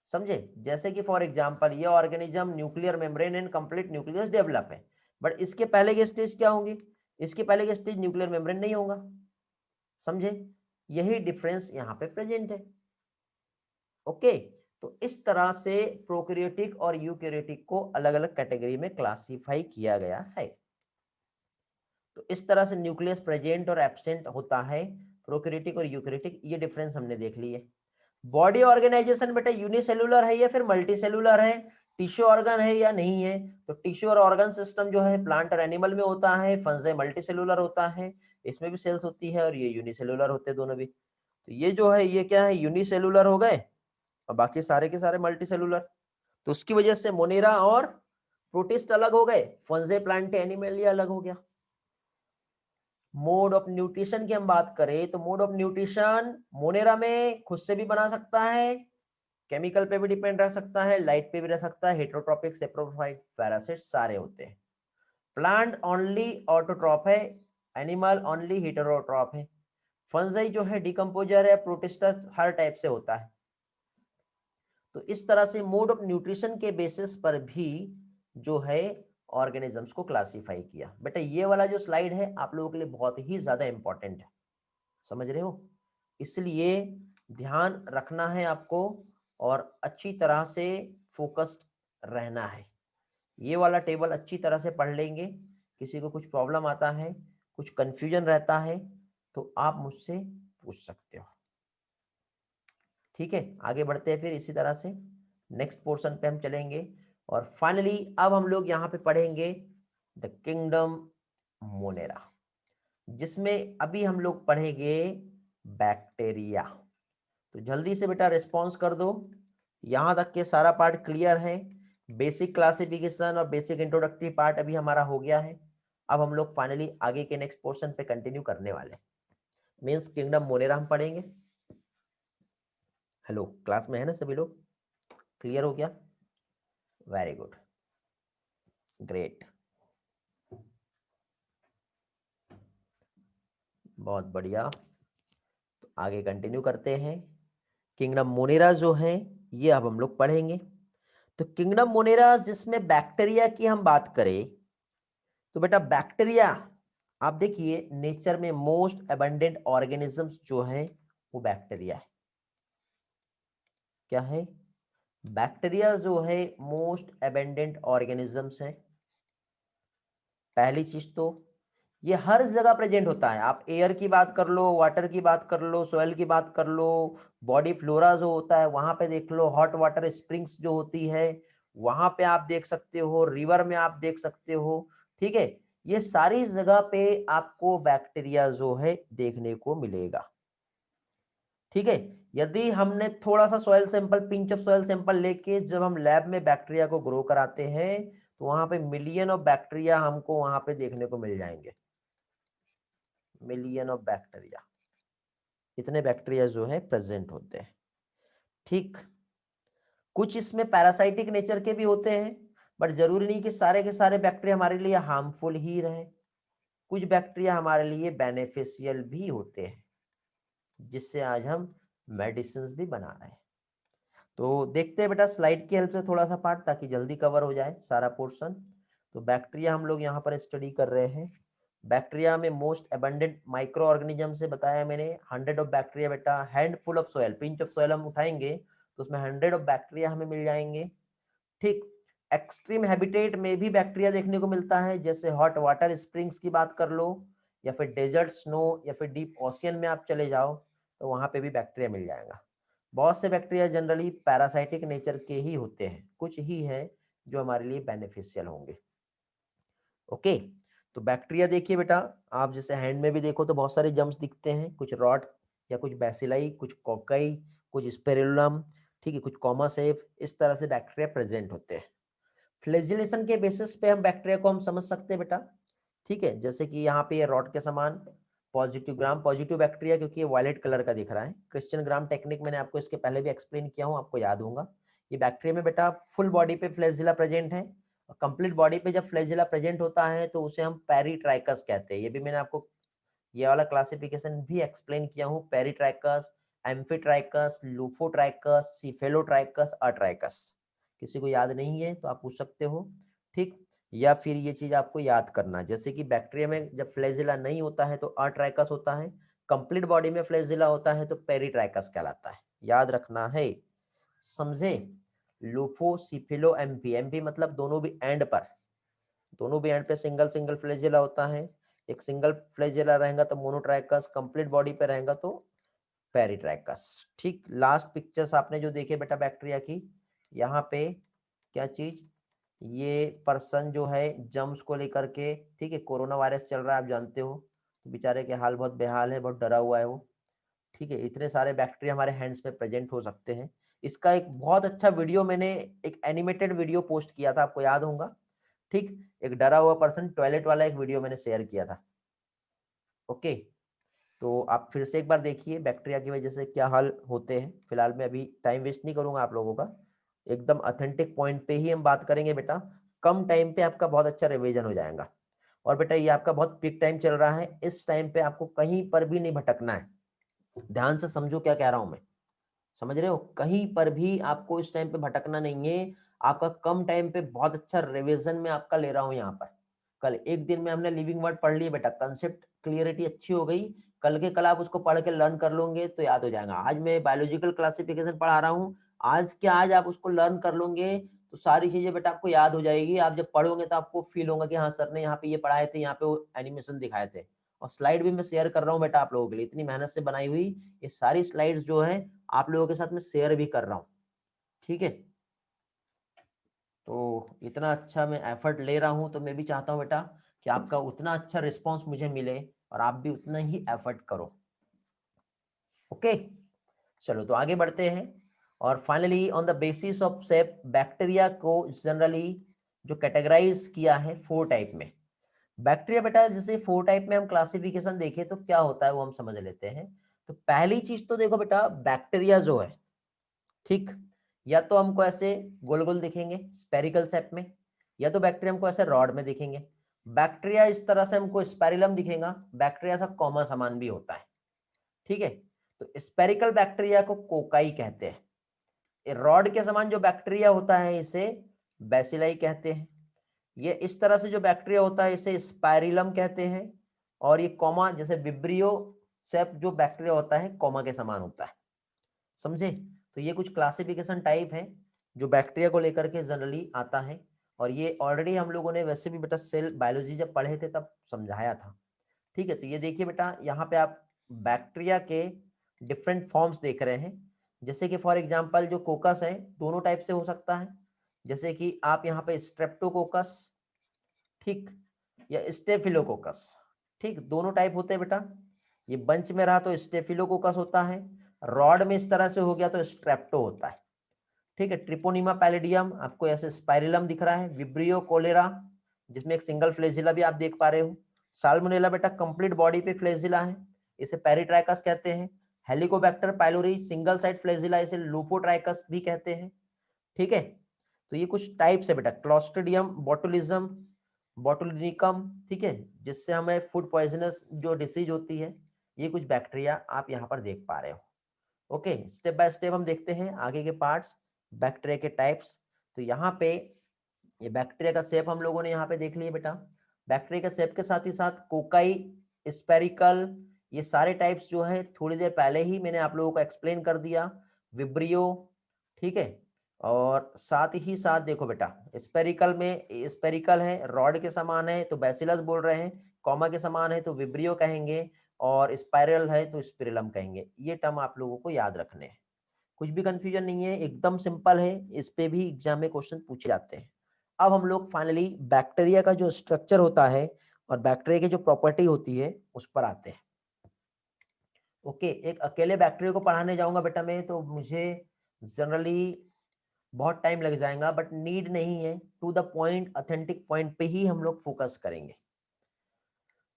समझे, जैसे कि फॉर एग्जांपल ये organism nuclear membrane and complete nucleus develop है, बट इसके पहले के स्टेज क्या होंगे, इसके पहले के स्टेज न्यूक्लियर मेम्ब्रेन नहीं होगा। समझे, यही डिफरेंस यहाँ पे प्रेजेंट है। ओके, तो इस तरह से प्रोकैरियोटिक और यूकैरियोटिक को अलग अलग कैटेगरी में क्लासिफाई किया गया है। तो इस तरह से न्यूक्लियस प्रेजेंट और एब्सेंट होता है, प्रोकैरियोटिक और यूकैरियोटिक, ये डिफरेंस हमने देख लिए। बॉडी ऑर्गेनाइजेशन बेटा यूनिसेलुलर है या फिर मल्टीसेलुलर है, टिश्यू ऑर्गन है या नहीं है, तो टिश्यू और ऑर्गन सिस्टम जो है प्लांट और एनिमल में होता है, फंजाई मल्टीसेलुलर होता है, इसमें भी सेल्स होती है, और ये यूनिसेलुलर होते हैं दोनों भी। तो ये जो है ये क्या है, यूनिसेलुलर हो गए और बाकी सारे के सारे मल्टीसेलुलर। तो उसकी वजह से मोनेरा और प्रोटिस्ट अलग हो गए, फंजाई प्लांट एनिमल अलग हो गया। मोड ऑफ न्यूट्रिशन की हम बात करें तो मोड ऑफ न्यूट्रिशन मोनेरा में खुद से भी बना सकता है, केमिकल पे भी डिपेंड रह सकता है, लाइट पे भी रह सकता है, हेटरोट्रॉपिक, सेप्रोफाइट, पैरासिट सारे होते हैं। प्लांट ओनली ऑटोट्रॉप है, एनिमल ओनली हेटेरोट्रॉप है। फंजाई जो है डिकम्पोजर है, प्रोटिस्टा हर टाइप से होता है। तो इस तरह से मोड ऑफ न्यूट्रिशन के बेसिस पर भी जो है ऑर्गेनिजम्स को क्लासिफाई किया। बेटा ये वाला जो स्लाइड है आप लोगों के लिए बहुत ही ज्यादा इंपॉर्टेंट है, समझ रहे हो, इसलिए ध्यान रखना है आपको और अच्छी तरह से फोकस्ड रहना है। ये वाला टेबल अच्छी तरह से पढ़ लेंगे, किसी को कुछ प्रॉब्लम आता है, कुछ कंफ्यूजन रहता है तो आप मुझसे पूछ सकते हो। ठीक है, आगे बढ़ते हैं फिर इसी तरह से नेक्स्ट पोर्शन पे हम चलेंगे, और फाइनली अब हम लोग यहाँ पे पढ़ेंगे द किंगडम मोनेरा, जिसमें अभी हम लोग पढ़ेंगे बैक्टीरिया। तो जल्दी से बेटा रिस्पॉन्स कर दो, यहां तक के सारा पार्ट क्लियर है, बेसिक क्लासिफिकेशन और बेसिक इंट्रोडक्टरी पार्ट अभी हमारा हो गया है। अब हम लोग फाइनली आगे के नेक्स्ट पोर्शन पे कंटिन्यू करने वाले, मींस किंगडम मोनेरा हम पढ़ेंगे। हेलो, क्लास में है ना सभी लोग, क्लियर हो गया, वेरी गुड, ग्रेट, बहुत बढ़िया। तो आगे कंटिन्यू करते हैं, किंगडम मोनेरा जो है ये अब हम लोग पढ़ेंगे। तो किंगडम मोनेरा जिसमें बैक्टीरिया की हम बात करें तो बेटा बैक्टीरिया आप देखिए नेचर में मोस्ट अबंडेंट ऑर्गेनिजम्स जो है वो बैक्टीरिया है। क्या है, बैक्टीरिया जो है मोस्ट अबंडेंट ऑर्गेनिजम्स है। पहली चीज तो ये हर जगह प्रेजेंट होता है, आप एयर की बात कर लो, वाटर की बात कर लो, सोयल की बात कर लो, बॉडी फ्लोरा जो होता है वहां पे देख लो, हॉट वाटर स्प्रिंग्स जो होती है वहां पे आप देख सकते हो, रिवर में आप देख सकते हो। ठीक है, ये सारी जगह पे आपको बैक्टीरिया जो है देखने को मिलेगा। ठीक है, यदि हमने थोड़ा सा soil sample, pinch of soil sample लेके जब हम लैब में बैक्टीरिया को ग्रो कराते हैं तो वहां पे मिलियन ऑफ बैक्टीरिया हमको वहां पे देखने को मिल जाएंगे, मिलियन ऑफ बैक्टीरिया। इतने बैक्टीरिया जो है प्रेजेंट होते हैं। ठीक, कुछ इसमें पैरासाइटिक नेचर के भी होते हैं, बट जरूरी नहीं कि सारे के सारे बैक्टीरिया हमारे लिए हार्मफुल ही रहे। कुछ बैक्टीरिया हमारे लिए बेनिफिशियल भी होते हैं, जिससे आज हम मेडिसिन भी बना रहे हैं। तो देखते हैं बेटा स्लाइड की हेल्प से थोड़ा सा पार्ट, ताकि जल्दी कवर हो जाए सारा पोर्शन। तो बैक्टीरिया हम लोग यहाँ पर स्टडी कर रहे हैं। बैक्टीरिया में मोस्ट अबंडेंट माइक्रो ऑर्गेनिज्म से बताया मैंने 100 ऑफ बैक्टीरिया बेटा, handful of soil, pinch of soil हम उठाएंगे तो उसमें 100 ऑफ बैक्टीरिया हमें मिल जाएंगे। ठीक, एक्सट्रीम हैबिटेट में भी बैक्टीरिया देखने को मिलता है, जैसे हॉट वाटर स्प्रिंग्स की बात कर लो, या फिर डेजर्ट स्नो, या फिर डीप ओशियन में आप चले जाओ तो वहां पे भी बैक्टीरिया मिल जाएगा। बहुत से बैक्टीरिया जनरली पैरासाइटिक नेचर के ही होते हैं, कुछ ही है जो हमारे लिए बेनिफिशियल होंगे। ओके, तो बैक्टीरिया देखिए बेटा, आप जैसे हैंड में भी देखो तो बहुत सारे जम्स दिखते हैं, कुछ रॉड या कुछ बैसिलाई, कुछ कोकाई, कुछ स्पेरुलम, ठीक है, कुछ कॉमासेफ, इस तरह से बैक्टीरिया प्रेजेंट होते हैं। फ्लैजिलेशन के बेसिस पे हम बैक्टीरिया को हम समझ सकते हैं बेटा। ठीक है, जैसे कि यहाँ पे ये रॉड के समान पॉजिटिव ग्राम पॉजिटिव बैक्टीरिया, क्योंकि ये वायलेट कलर का दिख रहा है। क्रिश्चियन ग्राम टेक्निक मैंने आपको इसके पहले भी एक्सप्लेन किया हूँ, आपको याद होगा। ये बैक्टीरिया में बेटा फुल बॉडी पे फ्लैजिला प्रेजेंट है। कंप्लीट बॉडी पे जब फ्लैजिला प्रेजेंट होता है तो उसे हम पेरिट्राइकस कहते हैं। ये भी मैंने आपको ये वाला क्लासिफिकेशन भी एक्सप्लेन किया हूँ। Peritrichous, amphitrichous, lophotrichous, cephalotrichous, atrichous. किसी को याद नहीं है तो आप पूछ सकते हो। ठीक, या फिर ये चीज आपको याद करना, जैसे कि बैक्टीरिया में जब फ्लैजिला नहीं होता है तो अट्राइकस होता है, कंप्लीट बॉडी में फ्लैजिला होता है तो पेरिट्राइकस कहलाता है। याद रखना है, समझे। लूफो, सिफिलो, एम्फी, एम्फी मतलब दोनों भी एंड पर, दोनों भी एंड पे सिंगल सिंगल फ्लैजिला होता है। एक सिंगल फ्लैजिला रहेगा तो मोनोट्राइकस, कंप्लीट बॉडी पे रहेगा तो पेरिट्राइकस। ठीक, लास्ट पिक्चर्स आपने जो देखे बेटा बैक्टीरिया की, यहाँ पे क्या चीज, ये पर्सन जो है जम्स को लेकर के, ठीक है, कोरोना वायरस चल रहा है आप जानते हो, तो बेचारे के हाल बहुत बेहाल है, बहुत डरा हुआ है वो। ठीक है, इतने सारे बैक्टीरिया हमारे हैंड्स में प्रेजेंट हो सकते हैं। इसका एक बहुत अच्छा वीडियो मैंने, एक एनिमेटेड वीडियो पोस्ट किया था, आपको याद होगा। ठीक, एक डरा हुआ पर्सन टॉयलेट वाला एक वीडियो मैंने शेयर किया था। ओके, तो आप फिर से एक बार देखिए बैक्टीरिया की वजह से क्या हाल होते हैं। फिलहाल मैं अभी टाइम वेस्ट नहीं करूंगा आप लोगों का, एकदम ऑथेंटिक पॉइंट पे ही हम बात करेंगे बेटा। कम टाइम पे आपका बहुत अच्छा रिवीजन हो जाएगा। और बेटा ये आपका बहुत पीक टाइम चल रहा है, इस टाइम पे आपको कहीं पर भी नहीं भटकना है। ध्यान से समझो क्या कह रहा हूं मैं, समझ रहे हो, कहीं पर भी आपको इस टाइम पे भटकना नहीं है। आपका कम टाइम पे बहुत अच्छा रिवीजन में आपका ले रहा हूं यहाँ पर। कल एक दिन में हमने लिविंग वर्ड पढ़ लिए बेटा, कंसेप्ट क्लियरिटी अच्छी हो गई, कल के कल आप उसको पढ़ के लर्न कर लोगे तो याद हो जाएगा। आज मैं बायोलॉजिकल क्लासिफिकेशन पढ़ा रहा हूँ, आज के आज आप उसको लर्न कर लोगे तो सारी चीजें बेटा आपको याद हो जाएगी। आप जब पढ़ोगे तो आपको फील होगा कि हाँ सर ने यहाँ पे ये पढ़ाए थे, यहाँ पे वो एनिमेशन दिखाए थे। और स्लाइड भी मैं शेयर कर रहा हूँ बेटा आप लोगों के लिए, इतनी मेहनत से बनाई हुई ये सारी स्लाइड्स जो है आप लोगों के साथ में शेयर भी कर रहा हूँ। ठीक है, तो इतना अच्छा मैं एफर्ट ले रहा हूँ तो मैं भी चाहता हूँ बेटा कि आपका उतना अच्छा रिस्पॉन्स मुझे मिले और आप भी उतना ही एफर्ट करो। ओके, चलो तो आगे बढ़ते हैं। और finally on the basis of shape, bacteria को जनरली जो कैटेगराइज किया है 4 टाइप में। बैक्टीरिया बेटा जैसे 4 टाइप में हम क्लासिफिकेशन देखें तो क्या होता है वो हम समझ लेते हैं। तो पहली चीज तो देखो बेटा, बैक्टीरिया जो है, ठीक, या तो हमको ऐसे गोल गोल दिखेंगे स्पेरिकल शेप में, या तो बैक्टीरिया हमको ऐसे रॉड में दिखेंगे। बैक्टीरिया इस तरह से हमको स्पेरिलम दिखेगा, बैक्टीरिया सब कॉमन समान भी होता है। ठीक है, तो स्पेरिकल बैक्टीरिया को कोकाई कहते हैं। रॉड के समान जो बैक्टीरिया होता है इसे बैसिलाई कहते हैं। ये इस तरह से जो बैक्टीरिया होता है इसे स्पाइरिलम कहते हैं। और ये कॉमा जैसे विब्रियो शेप जो बैक्टीरिया होता है कॉमा के समान होता है, समझे। तो ये कुछ क्लासिफिकेशन टाइप है जो बैक्टीरिया को लेकर के जनरली आता है। और ये ऑलरेडी हम लोगों ने वैसे भी बेटा सेल बायोलॉजी जब पढ़े थे तब समझाया था। ठीक है, तो ये देखिए बेटा यहाँ पे आप बैक्टीरिया के डिफरेंट फॉर्म्स देख रहे हैं। जैसे कि फॉर एग्जांपल जो कोकस है दोनों टाइप से हो सकता है, जैसे कि आप यहाँ पे स्ट्रेप्टोकोकस, ठीक, या स्टेफिलोकोकस, ठीक, दोनों टाइप होते हैं बेटा। ये बंच में रहा तो स्टेफिलोकोकस होता है, रॉड में इस तरह से हो गया तो स्ट्रेप्टो होता है। ठीक है, ट्रिपोनिमा पैलिडियम आपको ऐसे स्पाइरिलम दिख रहा है, विब्रियो कोलेरा जिसमें एक सिंगल फ्लैजिला भी आप देख पा रहे हो। साल्मोनेला बेटा कंप्लीट बॉडी पे फ्लैजिला है, इसे पेरिट्राइकस कहते हैं। Helicobacter pylori single side flagella, इसे लूपोट्राइकस भी कहते हैं। ठीक है, तो ये कुछ टाइप्स है बेटा, क्लोस्ट्रिडियम बोटुलिज्म, बोटुलिनिकम, ठीक है, जिससे हमें फूड पॉइजनस जो डिसीज होती है, ये कुछ बैक्टीरिया आप यहाँ पर देख पा रहे हो। ओके, स्टेप बाय स्टेप हम देखते हैं आगे के पार्ट्स, बैक्टीरिया के टाइप्स। तो यहाँ पे ये बैक्टीरिया का शेप हम लोगों ने यहाँ पे देख लिया बेटा। बैक्टीरिया के शेप के साथ ही साथ कोकाई, स्पेरिकल, ये सारे टाइप्स जो है थोड़ी देर पहले ही मैंने आप लोगों को एक्सप्लेन कर दिया। विब्रियो, ठीक है, और साथ ही साथ देखो बेटा, स्पेरिकल में स्पेरिकल है, रॉड के समान है तो बैसिलस बोल रहे हैं, कॉमा के समान है तो विब्रियो कहेंगे, और स्पाइरल है तो स्पिरिलम कहेंगे। ये टर्म आप लोगों को याद रखने हैं, कुछ भी कंफ्यूजन नहीं है, एकदम सिंपल है, इस पे भी एग्जाम में क्वेश्चन पूछे जाते हैं। अब हम लोग फाइनली बैक्टीरिया का जो स्ट्रक्चर होता है और बैक्टीरिया की जो प्रॉपर्टी होती है उस पर आते हैं। ओके, एक अकेले बैक्टीरिया को पढ़ाने जाऊंगा बेटा मैं तो मुझे जनरली बहुत टाइम लग जाएगा, बट नीड नहीं है, to the point authentic point पे ही हम लोग फोकस करेंगे।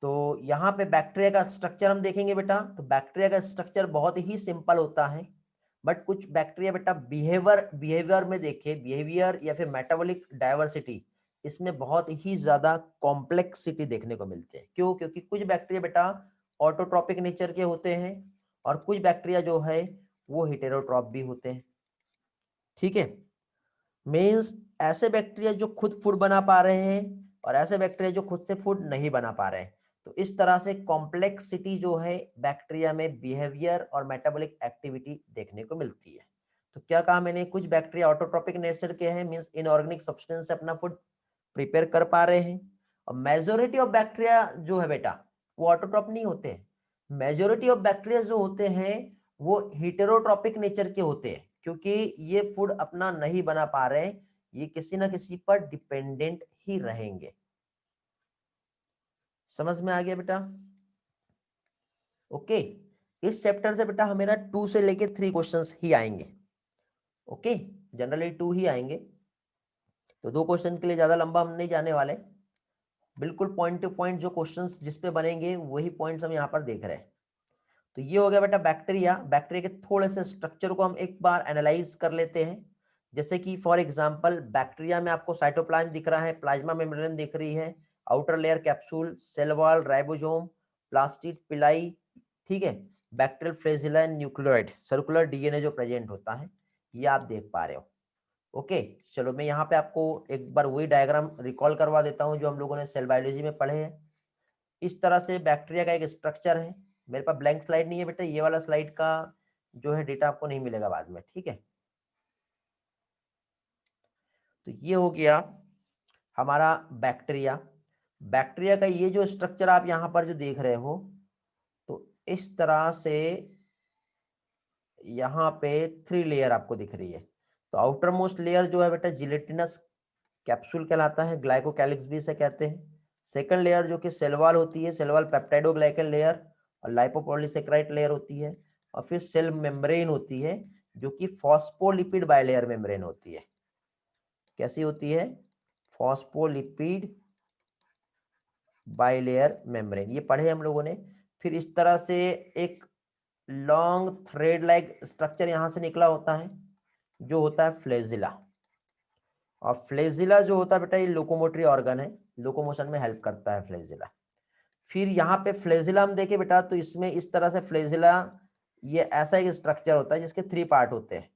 तो यहाँ पे बैक्टीरिया का स्ट्रक्चर हम देखेंगे बेटा, तो बैक्टीरिया का स्ट्रक्चर बहुत ही सिंपल होता है, बट कुछ बैक्टीरिया बेटा बिहेवियर में देखे, बिहेवियर या फिर मेटाबॉलिक डाइवर्सिटी, इसमें बहुत ही ज्यादा कॉम्प्लेक्सिटी देखने को मिलती है। क्यों? क्योंकि कुछ बैक्टीरिया बेटा ऑटोट्रॉपिक नेचर के होते हैं और कुछ बैक्टीरिया जो है वो हेटेरोट्रॉप भी होते हैं। ठीक है, मीन्स ऐसे बैक्टीरिया जो खुद फूड बना पा रहे हैं और ऐसे बैक्टीरिया जो खुद से फूड नहीं बना पा रहे हैं। तो इस तरह से कॉम्प्लेक्सिटी जो है बैक्टीरिया में बिहेवियर और मेटाबॉलिक एक्टिविटी देखने को मिलती है। तो क्या कहा मैंने, कुछ बैक्टीरिया ऑटोट्रोपिक नेचर के हैं, मीन्स इनऑर्गेनिक सब्सटेंस से अपना फूड प्रिपेयर कर पा रहे हैं, और मेजोरिटी ऑफ बैक्टीरिया जो है बेटा वो ऑटोट्रॉप नहीं होते हैं। मेजोरिटी ऑफ बैक्टीरिया जो होते हैं वो हेटेरोट्रॉपिक नेचर के होते हैं, क्योंकि ये फूड अपना नहीं बना पा रहे, ये किसी ना किसी पर डिपेंडेंट ही रहेंगे। समझ में आ गया बेटा? ओके, इस चैप्टर से बेटा मेरा 2 से लेके 3 क्वेश्चंस ही आएंगे। ओके, जनरली 2 ही आएंगे, तो 2 क्वेश्चन के लिए ज्यादा लंबा हम नहीं जाने वाले, बिल्कुल पॉइंट टू पॉइंट जो क्वेश्चंस जिस पे बनेंगे वही पॉइंट्स हम यहाँ पर देख रहे हैं। तो ये हो गया बेटा बैक्टीरिया। बैक्टीरिया के थोड़े से स्ट्रक्चर को हम एक बार एनालाइज कर लेते हैं। जैसे कि फॉर एग्जांपल बैक्टीरिया में आपको साइटोप्लाज्म दिख रहा है, प्लाज्मा मेम्ब्रेन दिख रही है, outer layer capsule, cell wall, ribosome, plastid, pili, ठीक है, bacterial flagella, nucleoid, circular DNA जो प्रेजेंट होता है, ये आप देख पा रहे हो। ओके, चलो मैं यहाँ पे आपको एक बार वही डायग्राम रिकॉल करवा देता हूँ जो हम लोगों ने सेल बायोलॉजी में पढ़े हैं। इस तरह से बैक्टीरिया का एक स्ट्रक्चर है। मेरे पास ब्लैंक स्लाइड नहीं है बेटा, ये वाला स्लाइड का जो है डेटा आपको नहीं मिलेगा बाद में, ठीक है। तो ये हो गया हमारा बैक्टीरिया। बैक्टीरिया का ये जो स्ट्रक्चर आप यहाँ पर जो देख रहे हो, तो इस तरह से यहाँ पे 3 लेयर आपको दिख रही है। तो आउटर मोस्ट लेयर जो है बेटा जिलेटिनस कैप्सूल कहलाता है, ग्लाइकोकैलिक्स भी इसे कहते हैं। सेकंड लेयर जो कि सेल वॉल होती है, सेल वॉल पेप्टाइडोग्लाइकन लेयर और लाइपोपॉलीसेकेराइड लेयर होती है, और फिर सेल मेम्ब्रेन होती है जो कि फॉस्फोलिपिड बाइलेयर मेम्ब्रेन होती है। कैसी होती है? फॉस्फोलिपिड बाइलेयर मेम्ब्रेन, ये पढ़े हम लोगों ने। फिर इस तरह से एक लॉन्ग थ्रेड लाइक स्ट्रक्चर यहां से निकला होता है जो होता है फ्लैजिला। और फ्लैजिला जो होता है बेटा ये लोकोमोटरी ऑर्गन है, लोकोमोशन में हेल्प करता है फ्लैजिला। फिर यहाँ पे फ्लैजिला हम देखें बेटा तो इसमें इस तरह से फ्लैजिला ये ऐसा एक स्ट्रक्चर होता है जिसके 3 पार्ट होते हैं।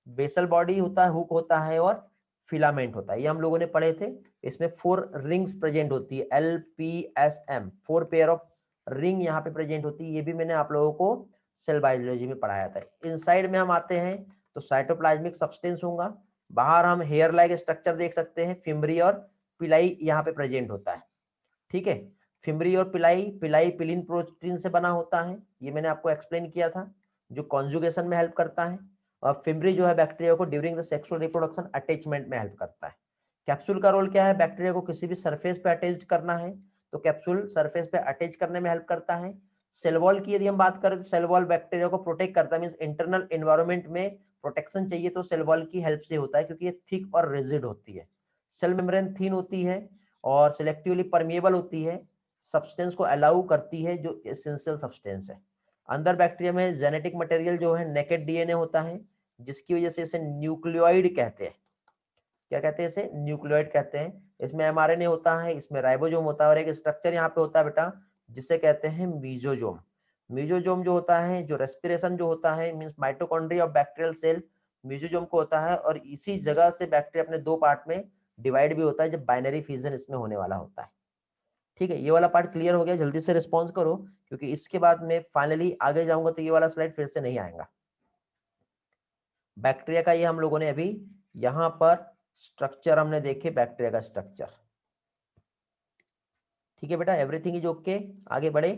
बेसल बॉडी होता है, हुक होता है और फिलामेंट होता है, ये हम लोगों ने पढ़े थे। इसमें 4 रिंग्स प्रेजेंट होती है, LPSM, 4 पेयर ऑफ रिंग यहाँ पे प्रेजेंट होती है। ये भी मैंने आप लोगों को सेल बायोलॉजी में पढ़ाया था। इनसाइड में हम आते हैं तो साइटोप्लाज्मिक सब्सटेंस होगा, बाहर हम हेयर लाइक स्ट्रक्चर देख सकते हैं, फिम्बरी और पिलाई यहाँ पे प्रेजेंट होता है, ठीक है। फिम्बरी और पिलाई पिलिन प्रोटीन से बना होता है, ये मैंने आपको एक्सप्लेन किया था, जो कॉन्जुगेशन में हेल्प करता है। और फिम्बरी जो है बैक्टीरिया को during the sexual reproduction attachment में हेल्प करता है। कैप्सूल का रोल क्या है? बैक्टीरिया को किसी भी सरफेस पे अटैच करना है तो कैप्सूल सरफेस पे अटैच करने में हेल्प करता है। सेल वॉल की यदि हम बात करें तो सेल वॉल बैक्टीरिया को प्रोटेक्ट करता है, मींस इंटरनल एनवायरनमेंट में प्रोटेक्शन चाहिए तो सेल वॉल की हेल्प से होता है, क्योंकि ये थिक और रिजिड होती है। सेल मेम्ब्रेन थिन होती है और सिलेक्टिवली परमिएबल होती है, सब्सटेंस को अलाउ करती है जो एसेंशियल सब्सटेंस है। अंदर बैक्टीरिया में जेनेटिक मटेरियल जो है नेकेड डीएनए होता है, जिसकी वजह से इसे न्यूक्लियोइड कहते हैं। क्या कहते हैं इसे? न्यूक्लियोइड कहते हैं। इसमें एमआरएनए होता है, इसमें राइबोसोम होता है और एक स्ट्रक्चर यहाँ पे होता है बेटा जिसे कहते हैं मीजोजोम। मीजोजोम जो होता है, जो रेस्पिरेशन जो होता है, means mitochondria of bacterial cell mesosome को होता है, और इसी जगह से बैक्टीरिया अपने दो पार्ट में डिवाइड भी होता है जब बाइनरी फ्यूजन इसमें होने वाला होता है। ठीक है, ये वाला पार्ट क्लियर हो गया? जल्दी से रिस्पॉन्स करो, क्योंकि इसके बाद मैं फाइनली आगे जाऊंगा तो ये वाला स्लाइड फिर से नहीं आएगा। बैक्टीरिया का ये हम लोगों ने अभी यहां पर स्ट्रक्चर हमने देखे, बैक्टीरिया का स्ट्रक्चर। ठीक है बेटा, एवरीथिंग इज ओके, आगे बढ़े।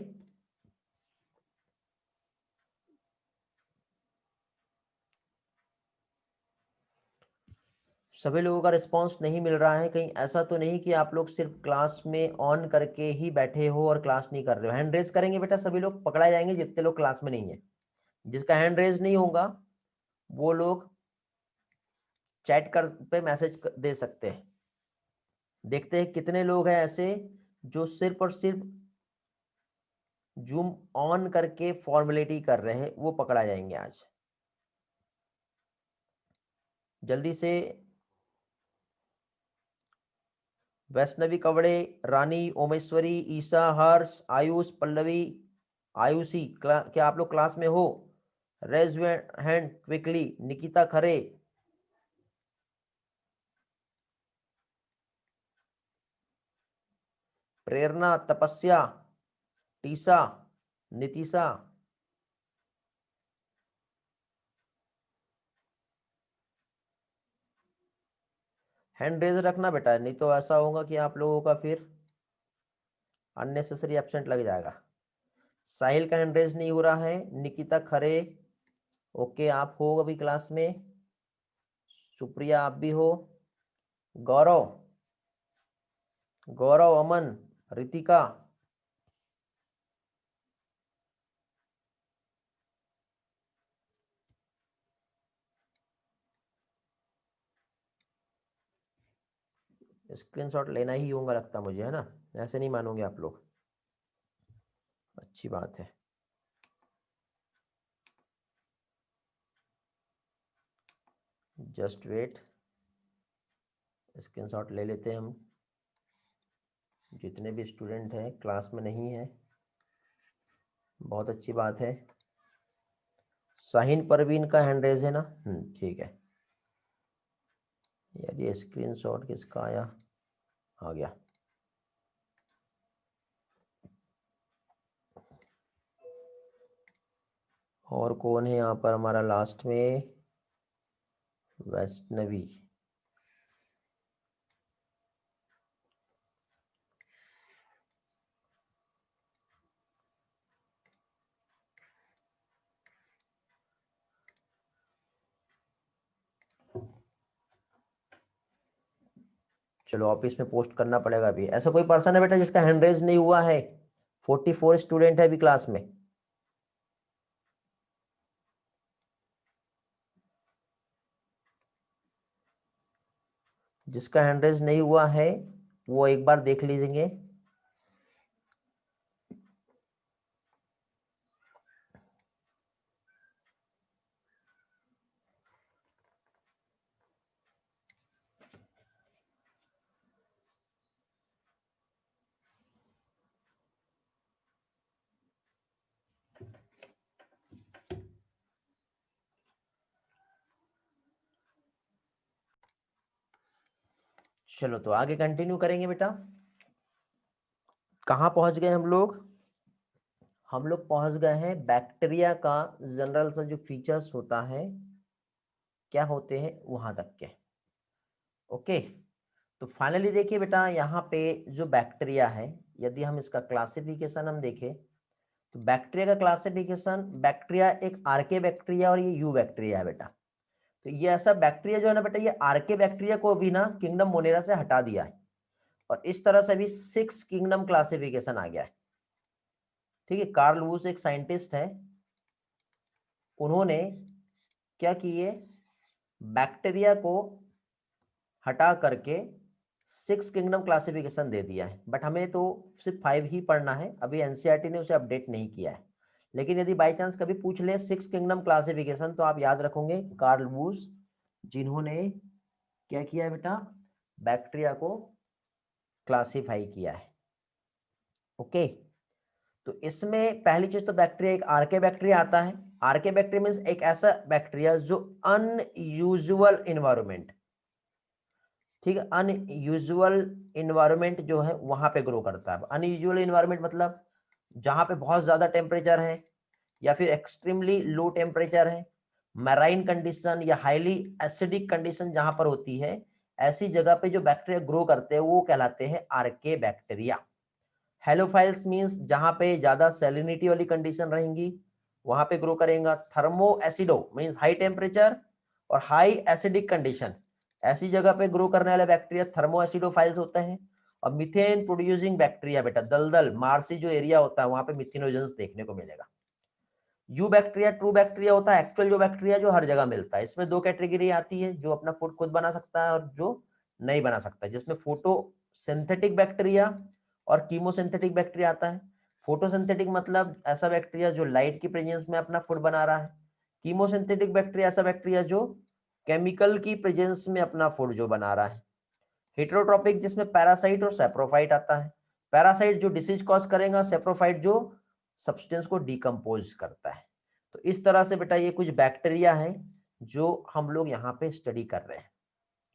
सभी लोगों का रिस्पांस नहीं मिल रहा है। कहीं ऐसा तो नहीं कि आप लोग सिर्फ क्लास में ऑन करके ही बैठे हो और क्लास नहीं कर रहे हो? हैंड रेज करेंगे बेटा सभी लोग, पकड़ा जाएंगे जितने लोग क्लास में नहीं है। जिसका हैंड रेज नहीं होगा वो लोग चैट कर पे मैसेज दे सकते हैं। देखते हैं कितने लोग हैं ऐसे जो सिर्फ और सिर्फ जूम ऑन करके फॉर्मेलिटी कर रहे हैं, वो पकड़ा जाएंगे आज। जल्दी से। वैष्णवी कवड़े, रानी, ओमेश्वरी, ईशा, हर्ष, आयुष, पल्लवी, आयुषी, क्या आप लोग क्लास में हो? Raise hand quickly. Nikita Khare, Prerna, Tapasya, Tisa, Nitisha. Hand raise रखना बेटा, नहीं तो ऐसा होगा कि आप लोगों का फिर अननेसेसरी एब्सेंट लग जाएगा। साहिल का हैंड रेज नहीं हो रहा है। निकिता खरे, ओके आप हो अभी क्लास में। सुप्रिया आप भी हो। गौरव, गौरव, अमन, रितिका, स्क्रीनशॉट लेना ही होगा लगता मुझे, है ना? ऐसे नहीं मानोगे आप लोग। अच्छी बात है। जस्ट वेट, स्क्रीनशॉट ले लेते हैं हम। जितने भी स्टूडेंट हैं क्लास में नहीं है, बहुत अच्छी बात है। शाहीन परवीन का हैंड रेज है ना? ठीक है। यार ये स्क्रीनशॉट किसका आया? आ गया। और कौन है यहाँ पर हमारा लास्ट में? वैष्णवी। चलो ऑफिस में पोस्ट करना पड़ेगा अभी। ऐसा कोई पर्सन है बेटा जिसका हैंड रेज नहीं हुआ है? 44 स्टूडेंट है अभी क्लास में। जिसका हैंड रेज नहीं हुआ है वो एक बार देख लीजिए। चलो तो आगे कंटिन्यू करेंगे बेटा। कहाँ पहुंच गए हम लोग? हम लोग पहुंच गए हैं बैक्टीरिया का जनरल सा जो फीचर्स होता है क्या होते हैं वहां तक के। ओके, तो फाइनली देखिए बेटा यहाँ पे जो बैक्टीरिया है, यदि हम इसका क्लासिफिकेशन हम देखें तो बैक्टीरिया का क्लासिफिकेशन, बैक्टीरिया एक आर्के बैक्टीरिया और ये यू बैक्टीरिया है बेटा। तो ये ऐसा बैक्टीरिया जो है ना बेटा, ये आर्के बैक्टीरिया को भी ना किंगडम मोनेरा से हटा दिया है और इस तरह से भी 6 किंगडम क्लासिफिकेशन आ गया है। ठीक है, कार्ल वूस एक साइंटिस्ट है, उन्होंने क्या किए, बैक्टीरिया को हटा करके 6 किंगडम क्लासिफिकेशन दे दिया है। बट हमें तो सिर्फ 5 ही पढ़ना है, अभी एनसीईआरटी ने उसे अपडेट नहीं किया है। लेकिन यदि बाई चांस कभी पूछ ले 6 किंगडम क्लासिफिकेशन, तो आप याद रखोगे कार्ल वुश, जिन्होंने क्या किया है बेटा, बैक्टीरिया को क्लासिफाई किया है। ओके, तो इसमें पहली चीज तो बैक्टीरिया, एक आर्के बैक्टीरिया आता है। आर्के बैक्टीरिया मींस एक ऐसा बैक्टीरिया जो अनयूजुअल इन्वायरमेंट, ठीक है, अनयूजुअल इन्वायरमेंट जो है वहां पे ग्रो करता है। अनयूजुअल इन्वायरमेंट मतलब जहां पे बहुत ज्यादा टेम्परेचर है या फिर एक्सट्रीमली लो टेम्परेचर है, मैराइन कंडीशन या हाईली एसिडिक कंडीशन जहां पर होती है, ऐसी जगह पे जो बैक्टीरिया ग्रो करते हैं वो कहलाते हैं आर्के बैक्टीरिया। हेलोफाइल्स मींस जहां पे ज्यादा सैलिनिटी वाली कंडीशन रहेंगी वहां पे ग्रो करेगा। थर्मो एसिडो मींस हाई टेम्परेचर और हाई एसिडिक कंडीशन, ऐसी जगह पे ग्रो करने वाले बैक्टीरिया थर्मो एसिडोफाइल्स होते हैं। और मीथेन प्रोड्यूसिंग बैक्टीरिया बेटा, दलदल मार्सी जो एरिया होता है वहां पे मिथेनोजेंस देखने को मिलेगा। यू बैक्टीरिया ट्रू बैक्टीरिया होता है, एक्चुअल जो बैक्टीरिया जो हर जगह मिलता है। इसमें दो कैटेगरी आती है, जो अपना फूड खुद बना सकता है और जो नहीं बना सकता, जिसमें फोटो सिंथेटिक बैक्टीरिया और कीमोसिंथेटिक बैक्टीरिया आता है। फोटोसिंथेटिक मतलब ऐसा बैक्टीरिया जो लाइट की प्रेजेंस में अपना फूड बना रहा है। कीमोसिंथेटिक बैक्टीरिया ऐसा बैक्टीरिया जो केमिकल की प्रेजेंस में अपना फूड जो बना रहा है। हेटेरोट्रॉपिक जिसमें पैरासाइट और सेप्रोफाइट आता है। पैरासाइट जो डिसीज कॉज करेगा, सेप्रोफाइट जो सब्सटेंस को डिकम्पोज करता है। तो इस तरह से बेटा ये कुछ बैक्टीरिया है जो हम लोग यहाँ पे स्टडी कर रहे हैं।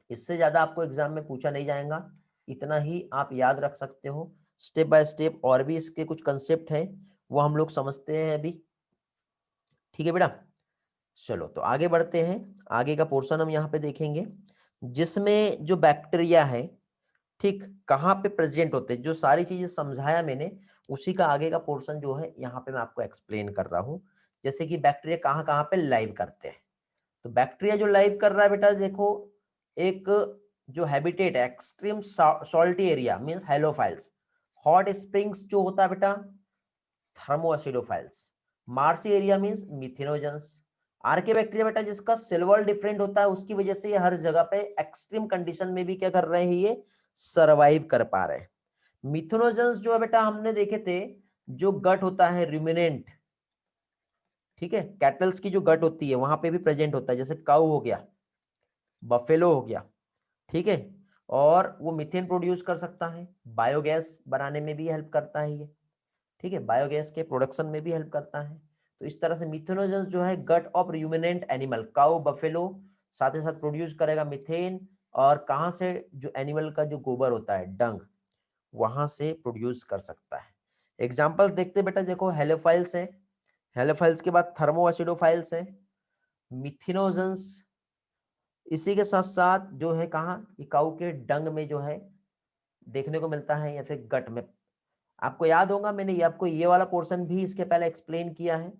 इससे ज्यादा आपको एग्जाम में पूछा नहीं जाएगा, इतना ही आप याद रख सकते हो। स्टेप बाय स्टेप और भी इसके कुछ कंसेप्ट हैं वो हम लोग समझते हैं अभी, ठीक है बेटा। चलो तो आगे बढ़ते हैं, आगे का पोर्शन हम यहाँ पे देखेंगे जिसमें जो बैक्टीरिया है, ठीक, कहाँ पे प्रेजेंट होते हैं। जो सारी चीजें समझाया मैंने उसी का आगे का पोर्शन जो है यहाँ पे मैं आपको एक्सप्लेन कर रहा हूँ। जैसे कि बैक्टीरिया कहाँ कहाँ पे लाइव करते हैं। तो बैक्टीरिया जो लाइव कर रहा है बेटा देखो, एक जो हैबिटेट है extreme salty area means halophiles. Hot springs जो होता है बेटा thermoacidophiles. Marshy area means methanogens. Archaebacteria बेटा जिसका सेल वॉल डिफरेंट होता है, उसकी वजह से ये हर जगह पे एक्सट्रीम कंडीशन में भी क्या कर रहे हैं, ये सरवाइव कर पा रहे हैं। मिथेनोजेंस जो है बेटा हमने देखे थे, जो गट होता है रूमिनेंट, ठीक है, कैटल्स की जो गट होती है वहां पे भी प्रेजेंट होता है, जैसे काऊ हो गया, बफेलो हो गया, ठीक है। और वो मीथेन प्रोड्यूस कर सकता है, बायोगैस बनाने में भी हेल्प करता है ये, ठीक है, बायोगैस के प्रोडक्शन में भी हेल्प करता है। तो इस तरह से मिथेनोजेंस जो है gut of ruminant animal, cow buffalo, साथ ही साथ प्रोड्यूस करेगा मीथेन। और कहाँ से, जो एनिमल का जो गोबर होता है डंग, वहां से प्रोड्यूस कर सकता है। एग्जाम्पल देखते बेटा, देखो हेलोफाइल्स है, हेलोफाइल्स के बाद थर्मोएसिडोफाइल्स है, मिथेनोजेंस, इसी के साथ साथ जो है कहाँ, काऊ के डंग में जो है देखने को मिलता है या फिर गट में। आपको याद होगा मैंने ये आपको ये वाला पोर्शन भी इसके पहले एक्सप्लेन किया है।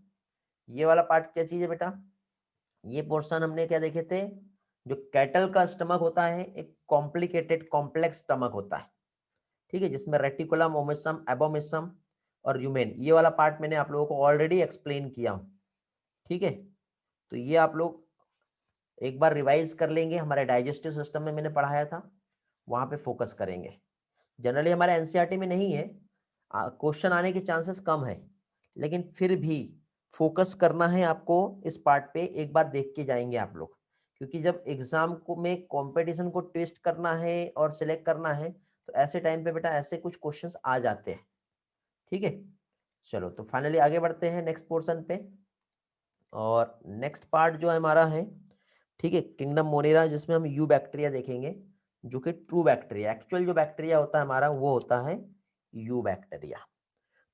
ये वाला पार्ट क्या चीज है बेटा, ये पोर्शन हमने क्या देखे थे, जो कैटल का स्टमक होता है एक कॉम्प्लिकेटेड कॉम्प्लेक्स स्टमक होता है, ठीक है, जिसमें रेटिकुलम, ओमेसम, एबोमेसम और यूमेन, ये वाला पार्ट मैंने आप लोगों को ऑलरेडी एक्सप्लेन किया हूं, ठीक है। तो ये आप लोग एक बार रिवाइज कर लेंगे, हमारे डाइजेस्टिव सिस्टम में मैंने पढ़ाया था, वहां पे फोकस करेंगे। जनरली हमारे एनसीईआरटी में नहीं है, क्वेश्चन आने के चांसेस कम है, लेकिन फिर भी फोकस करना है आपको इस पार्ट पे, एक बार देख के जाएंगे आप लोग, क्योंकि जब एग्जाम को में कंपटीशन को ट्विस्ट करना है और सिलेक्ट करना है, तो ऐसे टाइम पे बेटा ऐसे कुछ क्वेश्चंस आ जाते हैं, ठीक है। चलो तो फाइनली आगे बढ़ते हैं नेक्स्ट पोर्शन पे, और नेक्स्ट पार्ट जो हमारा है, ठीक है, किंगडम मोनेरा, जिसमें हम यू बैक्टीरिया देखेंगे, जो कि ट्रू बैक्टीरिया, एक्चुअल जो बैक्टीरिया होता है हमारा वो होता है यू बैक्टीरिया।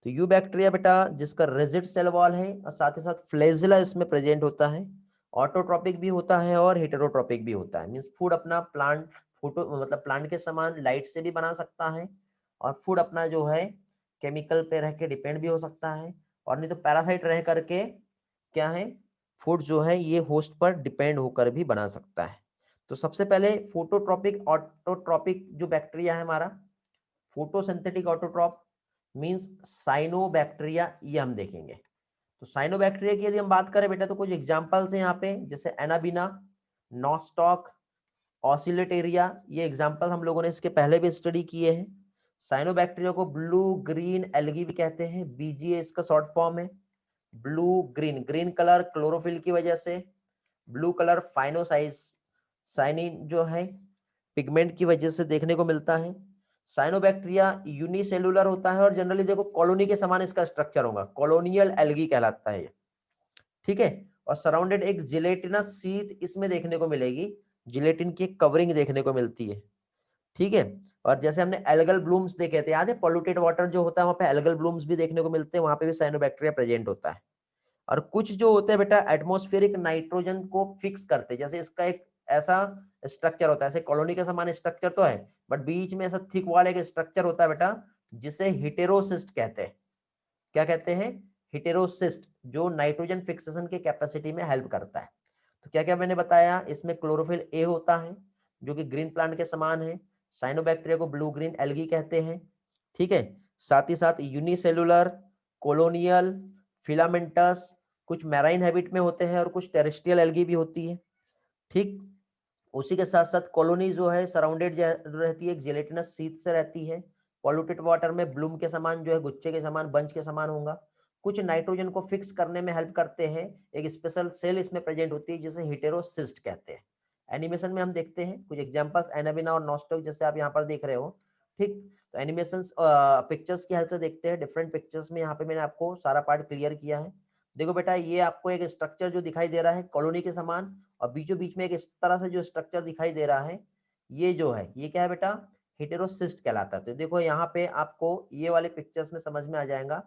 तो यू बैक्टीरिया बेटा जिसका रिजिड सेल वॉल है और साथ ही साथ फ्लैजेला इसमें प्रेजेंट होता है, ऑटोट्रॉपिक भी होता है और हेटेरोट्रॉपिक भी होता है। मींस फूड अपना प्लांट, फोटो मतलब प्लांट के समान लाइट से भी बना सकता है, और फूड अपना जो है केमिकल पे रह के डिपेंड भी हो सकता है, और नहीं तो पैरासाइट रह करके क्या है, फूड जो है ये होस्ट पर डिपेंड होकर भी बना सकता है। तो सबसे पहले फोटोट्रॉपिक ऑटोट्रॉपिक जो बैक्टीरिया है हमारा, फोटोसिंथेटिक ऑटोट्रॉप मींस साइनोबैक्टीरिया, ये हम देखेंगे। तो साइनोबैक्टीरिया की यदि हम बात करें बेटा, तो कुछ एग्जांपल्स हैं यहाँ पे, जैसे एनाबिना, नॉस्टॉक, ऑसिलेटेरिया, ये एग्जांपल हम लोगों ने इसके पहले भी स्टडी किए हैं। साइनोबैक्टीरिया को ब्लू ग्रीन एल्गी भी कहते हैं, बीजीए इसका शॉर्ट फॉर्म है, blue green, green colour chlorophyll की वजह से, ब्लू कलर साइनिन जो है पिगमेंट की वजह से देखने को मिलता है। साइनोबैक्टीरिया यूनिसेलुलर होता है और जनरली देखो कॉलोनी के समान इसका स्ट्रक्चर होगा, कॉलोनियल एल्गी कहलाता है ये, ठीक है। और सराउंडेड एक जिलेटिनस शीट इसमें देखने को मिलेगी, जिलेटिन की कवरिंग देखने को मिलती है, ठीक है। और जैसे हमने एल्गल ब्लूम्स देखे थे, याद है पॉल्यूटेड वाटर जो होता है वहां पे एल्गल ब्लूम्स भी देखने को मिलते हैं, वहां पे भी साइनोबैक्टीरिया प्रेजेंट होता है। और कुछ जो होते हैं बेटा एटमॉस्फेरिक नाइट्रोजन को फिक्स करते हैं, जैसे इसका एक ऐसा स्ट्रक्चर होता है, ऐसे कॉलोनी के समान स्ट्रक्चर तो है बट बीच में ऐसा थिक वाला एक स्ट्रक्चर होता है बेटा, जिसे हिटेरोसिस्ट कहते हैं। क्या कहते हैं? हिटेरोसिस्ट, जो नाइट्रोजन फिक्सेशन के कैपेसिटी में हेल्प करता है। तो क्या क्या मैंने बताया, इसमें क्लोरोफिल ए होता है जो कि ग्रीन प्लांट के समान है, साइनोबैक्टीरिया को ब्लू ग्रीन एल्गी कहते हैं, ठीक है। साथ ही साथ यूनिसेलुलर, कोलोनियल, फिलामेंटस, कुछ मैराइन हैबिट में होते हैं और कुछ टेरेस्ट्रियल एल्गी भी होती है, ठीक। उसी के साथ साथ कॉलोनी जो है सराउंडेड रहती है, एक जेलेटिनस शीट से रहती है। पॉल्यूटेड वाटर में ब्लूम के समान जो है, गुच्छे के समान, बंच के समान होगा। कुछ नाइट्रोजन को फिक्स करने में हेल्प करते हैं, एक स्पेशल सेल इसमें प्रेजेंट होती है जिसे हिटेरोसिस्ट कहते हैं। एनिमेशन में हम देखते हैं कुछ एग्जांपल्स, एनाबिना और नॉस्टॉक जैसे आप यहाँ पर देख रहे हो, ठीक। तो एनिमेशन पिक्चर्स की हेल्प से देखते हैं, डिफरेंट पिक्चर्स में यहाँ पे मैंने आपको सारा पार्ट क्लियर किया है। देखो बेटा, ये आपको एक स्ट्रक्चर जो दिखाई दे रहा है कॉलोनी के समान, और बीचों बीच में एक इस तरह से जो स्ट्रक्चर दिखाई दे रहा है, ये जो है ये क्या है बेटा, हेटेरोसिस्ट कहलाता है। तो देखो यहाँ पे आपको ये वाले पिक्चर्स में समझ में आ जाएगा,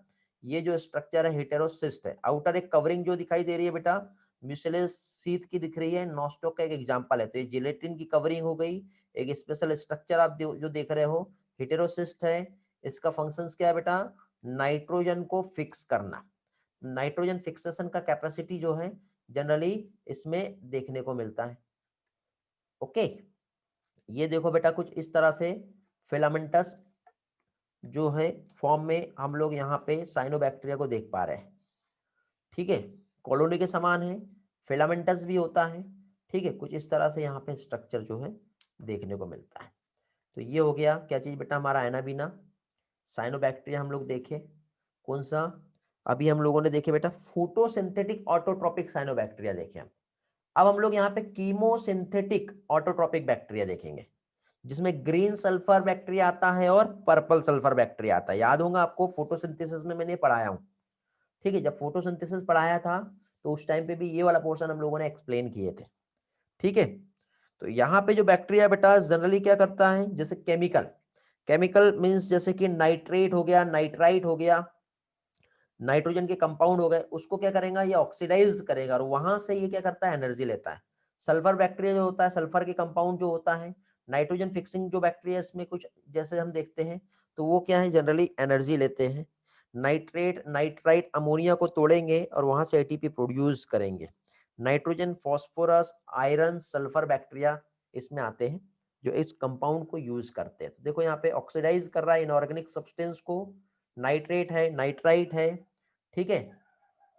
ये जो स्ट्रक्चर है हेटेरोसिस्ट है। आउटर एक कवरिंग जो दिखाई दे रही है बेटा, म्यूसिलेस शीट की दिख रही है, नॉस्टॉक का एक एग्जांपल है। तो ये जिलेटिन की कवरिंग हो गई, एक स्पेशल स्ट्रक्चर आप जो देख रहे हो हेटेरोसिस्ट है। इसका फंक्शंस क्या है बेटा, नाइट्रोजन को फिक्स करना। नाइट्रोजन फिक्सेशन का कैपेसिटी जो है जनरली इसमें देखने को मिलता है, ओके। ये देखो बेटा कुछ इस तरह से फिलामेंटस जो है फॉर्म में हम लोग यहाँ पे साइनोबैक्टीरिया को देख पा रहे हैं, ठीक है। कॉलोनी के समान है, फिलामेंटस भी होता है, ठीक है। कुछ इस तरह से यहाँ पे स्ट्रक्चर जो है देखने को मिलता है। तो ये हो गया क्या चीज बेटा, हमारा एनाबीना। साइनोबैक्टीरिया हम लोग देखे, कौन सा, अभी हम लोगों ने देखे बेटा फोटोसिंथेटिक ऑटोट्रोपिक साइनोबैक्टीरिया देखे हम। अब हम लोग यहाँ पे कीमोसिंथेटिक ऑटोट्रोपिक बैक्टीरिया देखेंगे, जिसमें ग्रीन सल्फर बैक्टीरिया आता है और पर्पल सल्फर बैक्टीरिया आता है। याद होगा आपको, फोटोसिंथेसिस में मैंने पढ़ाया हूँ, ठीक है। जब फोटोसिंथेसिस पढ़ाया था तो उस टाइम पे भी ये वाला पोर्शन हम लोगों ने एक्सप्लेन किए थे, ठीक है। तो यहाँ पे जो बैक्टीरिया बेटा जनरली क्या करता है, जैसे केमिकल, केमिकल मीन्स जैसे कि नाइट्रेट हो गया, नाइट्राइट हो गया, नाइट्रोजन के कंपाउंड हो गए, उसको क्या करेगा, ये ऑक्सीडाइज करेगा और वहां से ये क्या करता है, एनर्जी लेता है। सल्फर बैक्टीरिया जो होता है, सल्फर के कंपाउंड जो होता है, नाइट्रोजन फिक्सिंग जो बैक्टीरिया इसमें कुछ जैसे हम देखते हैं, तो वो क्या है, जनरली एनर्जी लेते हैं। नाइट्रेट नाइट्राइट अमोनिया को तोड़ेंगे और वहां से एटीपी प्रोड्यूस करेंगे। Nitrogen phosphorus iron sulphur bacteria इसमें आते हैं जो इस कंपाउंड को यूज करते हैं। तो देखो यहाँ पे ऑक्सीडाइज कर रहा है इनऑर्गेनिक सब्सटेंस को, नाइट्रेट है, नाइट्राइट है, ठीक है।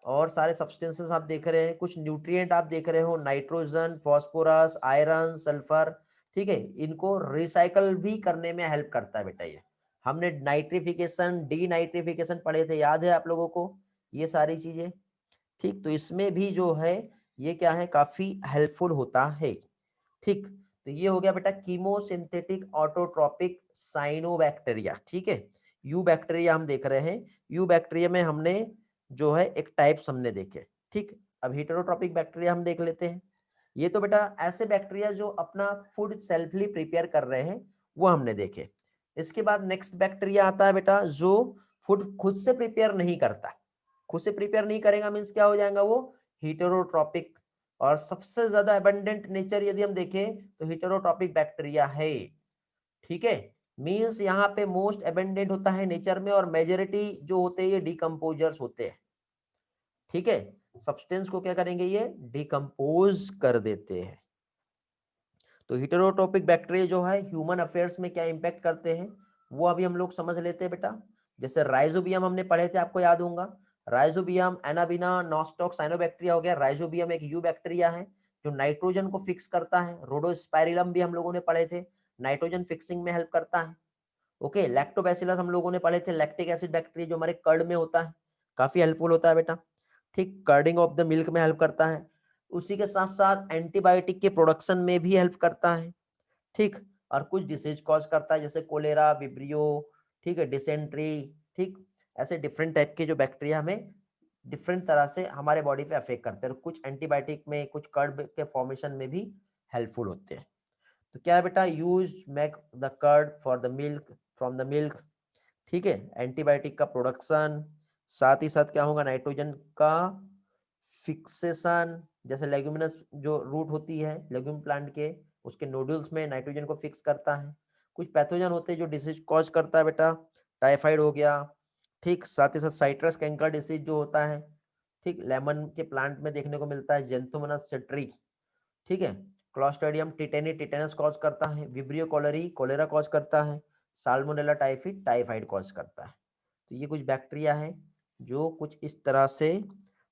और सारे सब्सटेंसेस आप देख रहे हैं, कुछ न्यूट्रिएंट आप देख रहे हो, नाइट्रोजन फॉस्फोरस आयरन सल्फर, ठीक है। इनको रिसाइकल भी करने में हेल्प करता है बेटा ये। हमने नाइट्रिफिकेशन डी नाइट्रिफिकेशन पढ़े थे, याद है आप लोगों को ये सारी चीजें, ठीक। तो इसमें भी जो है ये क्या है, काफी हेल्पफुल होता है, ठीक। तो ये हो गया बेटा कीमोसिंथेटिक ऑटोट्रोपिक साइनोबैक्टीरिया, ठीक है। यू बैक्टीरिया हम देख रहे हैं, यू बैक्टीरिया में हमने जो है एक टाइप्स हमने देखे, ठीक। अब हेटेरोट्रोपिक बैक्टीरिया हम देख लेते हैं। ये तो बेटा ऐसे बैक्टीरिया जो अपना फूड सेल्फली प्रिपेयर कर रहे हैं, वो हमने देखे। इसके बाद नेक्स्ट बैक्टीरिया आता है बेटा जो फूड खुद से प्रिपेयर नहीं करता, खुद से प्रिपेयर नहीं करेगा मीन्स क्या हो जाएगा वो, हेटेरोट्रोपिक। और सबसे ज्यादा अबंडेंट नेचर यदि हम देखें तो हेटेरोट्रोपिक बैक्टीरिया है, ठीक है। मींस यहाँ पे मोस्ट अबंडेंट होता है नेचर में, और मेजोरिटी जो होते हैं ये डिकम्पोजर्स होते हैं, ठीक है। सब्सटेंस को क्या करेंगे, ये डिकम्पोज कर देते हैं। तो हेटेरोट्रोपिक बैक्टीरिया जो है ह्यूमन अफेयर्स में क्या इंपैक्ट करते हैं वो अभी हम लोग समझ लेते हैं बेटा। जैसे राइजोबियम हमने पढ़े थे, आपको याद होगा, राइजोबियम एनाबिना नॉस्टॉक साइनोबैक्टीरिया हो गया। राइजोबियम एक यू बैक्टीरिया है जो नाइट्रोजन को फिक्स करता है। रोडोस्पाइरिलम भी हम लोगों ने पढ़े थे, नाइट्रोजन फिक्सिंग में हेल्प करता है, ओके। लैक्टोबैसिलस हम लोगों ने पढ़े थे, लैक्टिक एसिड बैक्टीरिया जो हमारे कर्ड में होता है, काफी हेल्पफुल होता है बेटा, ठीक, कर्डिंग ऑफ द मिल्क में हेल्प करता है। उसी के साथ साथ एंटीबायोटिक के प्रोडक्शन में भी हेल्प करता है। ठीक, और कुछ डिसीज कॉज करता है जैसे कोलेरा, विब्रियो, ठीक है, डिसेंट्री, ठीक, ऐसे डिफरेंट टाइप के जो बैक्टीरिया हमें डिफरेंट तरह से हमारे बॉडी पे अफेक्ट करते हैं। और कुछ एंटीबायोटिक में, कुछ कर्ड के फॉर्मेशन में भी हेल्पफुल होते हैं। तो क्या है बेटा, use make the curd for the milk, from the milk, ठीक है, एंटीबायोटिक का प्रोडक्शन, साथ ही साथ क्या होगा, नाइट्रोजन का फिक्सेशन, जैसे लेग्यूमिनस जो रूट होती है लेग्यूम प्लांट के, उसके नोड्यूल्स में नाइट्रोजन को फिक्स करता है। कुछ पैथोजन होते हैं जो डिसीज कॉज करता है बेटा, टाइफाइड हो गया, ठीक, साथ ही साथ साइट्रस कैंकर डिसीज जो होता है, ठीक, लेमन के प्लांट में देखने को मिलता है, जेंथोमोनास सिट्री, ठीक है, क्लॉस्ट्रिडियम टिटेनी टिटेनस कॉज करता है, विब्रियो कॉलरी कोलेरा कॉज करता है, साल्मोनेला टाइफी टाइफाइड कॉज करता है। तो ये कुछ बैक्टीरिया है जो कुछ इस तरह से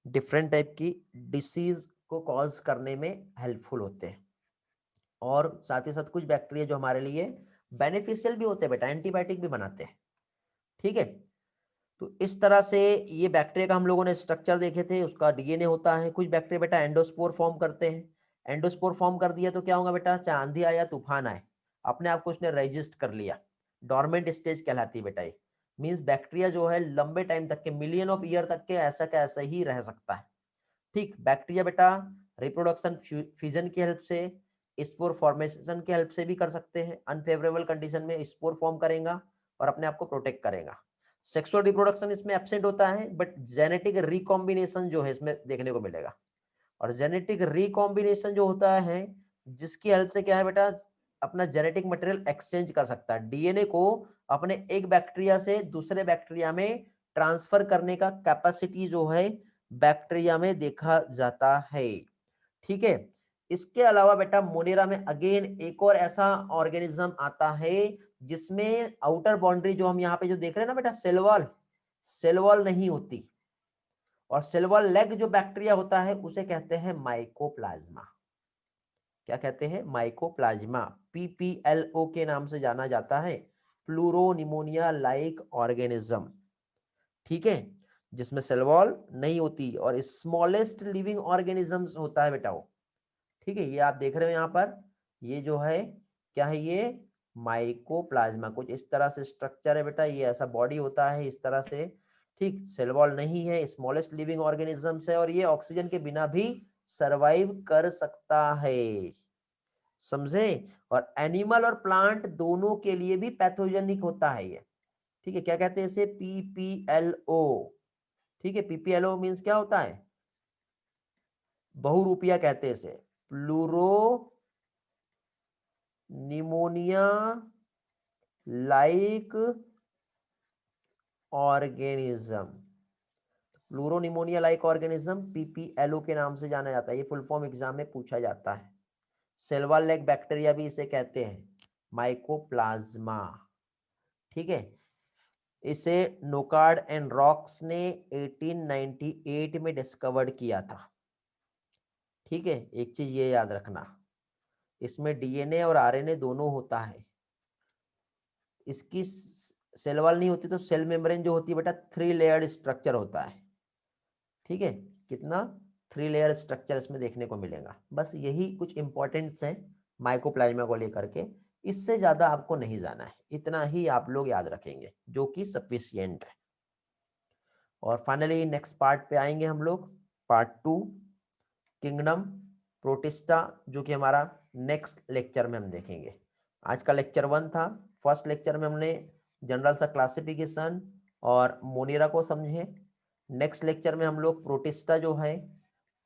डिफरेंट टाइप की डिसीज को कॉज करने में हेल्पफुल होते हैं। और साथ ही साथ कुछ बैक्टीरिया जो हमारे लिए बेनिफिशियल भी होते हैं बेटा, एंटीबायोटिक भी बनाते हैं। ठीक है, तो इस तरह से ये बैक्टीरिया का हम लोगों ने स्ट्रक्चर देखे थे, उसका डीएनए होता है। कुछ बैक्टीरिया बेटा एंडोस्पोर फॉर्म करते हैं। एंडोस्पोर फॉर्म कर दिया तो क्या होगा बेटा, चाहे आंधी आया तूफान आए, अपने आप को उसने रजिस्ट कर लिया, डोरमेंट स्टेज कहलाती है बेटा ये। मींस बैक्टीरिया जो है लंबे टाइम तक के, मिलियन ऑफ ईयर तक के ऐसा का ऐसा ही रह सकता है। ठीक, बैक्टीरिया बेटा रिप्रोडक्शन फ्यूजन की हेल्प से, स्पोर फॉर्मेशन की हेल्प से भी कर सकते हैं। अनफेवरेबल कंडीशन में स्पोर फॉर्म करेगा और अपने आप को प्रोटेक्ट करेगा। सेक्सुअल रिप्रोडक्शन इसमें एब्सेंट होता है, बट जेनेटिक रिकॉम्बिनेशन जो है इसमें देखने को मिलेगा। और जेनेटिक रिकॉम्बिनेशन जो होता है, जिसकी हेल्प से क्या है बेटा, अपना जेनेटिक मटेरियल एक्सचेंज कर सकता है, डीएनए को अपने एक बैक्टीरिया से दूसरे बैक्टीरिया में ट्रांसफर करने का कैपेसिटी जो है बैक्टीरिया में देखा जाता है। ठीक है, इसके अलावा बेटा मोनेरा में अगेन एक और ऐसा ऑर्गेनिज्म आता है जिसमें आउटर बाउंड्री जो हम यहाँ पे जो देख रहे हैं ना बेटा, सेल वॉल, सेल वॉल नहीं होती। और सेल वॉल लेग जो बैक्टीरिया होता है उसे कहते हैं माइकोप्लाज्मा। क्या कहते हैं, माइकोप्लाज्मा, पीपीएलओ के नाम से जाना जाता है, प्लूरोनिमोनिया लाइक ऑर्गेनिज्म। ठीक है, जिसमें सेल वॉल नहीं होती और स्मॉलेस्ट लिविंग ऑर्गेनिजम्स होता है बेटा वो। ठीक है, ये आप देख रहे हो यहाँ पर, ये जो है क्या है, ये माइकोप्लाज्मा कुछ इस तरह से स्ट्रक्चर है बेटा, ये ऐसा बॉडी होता है इस तरह से। ठीक, सेल वॉल नहीं है, स्मॉलेस्ट लिविंग ऑर्गेनिजम्स है, और ये ऑक्सीजन के बिना भी सरवाइव कर सकता है, समझे। और एनिमल और प्लांट दोनों के लिए भी पैथोजेनिक होता है ये। ठीक है, क्या कहते हैं इसे, पीपीएलओ। ठीक है, पीपीएलओ मीन्स क्या होता है, बहुरूपिया कहते हैं इसे, pleuro pneumonia like organism. Pleuropneumonia like organism PPLO के नाम से जाना जाता है, ये फुल फॉर्म एग्जाम में पूछा जाता है। सेल वॉल लेग बैक्टीरिया भी इसे कहते हैं, माइकोप्लाज्मा। ठीक है, इसे नोकार्ड एंड रॉक्स ने 1898 में डिस्कवर्ड किया था। ठीक है, एक चीज ये याद रखना, इसमें डीएनए और आरएनए दोनों होता है। इसकी सेल वॉल नहीं होती तो सेल मेम्ब्रेन जो होती है बेटा 3 लेयर्ड स्ट्रक्चर होता है। ठीक है, कितना, 3 लेयर स्ट्रक्चर इसमें देखने को मिलेगा। बस यही कुछ इंपॉर्टेंट्स है माइकोप्लाज्मा को लेकर के, इससे ज्यादा आपको नहीं जाना है, इतना ही आप लोग याद रखेंगे जो कि सफिशियंट है। और फाइनली नेक्स्ट पार्ट पे आएंगे हम लोग, पार्ट 2, किंगडम प्रोटिस्टा, जो कि हमारा नेक्स्ट लेक्चर में हम देखेंगे। आज का लेक्चर 1 था। फर्स्ट लेक्चर में हमने जनरल सा क्लासिफिकेशन और मोनेरा को समझे। नेक्स्ट लेक्चर में हम लोग प्रोटिस्टा जो है,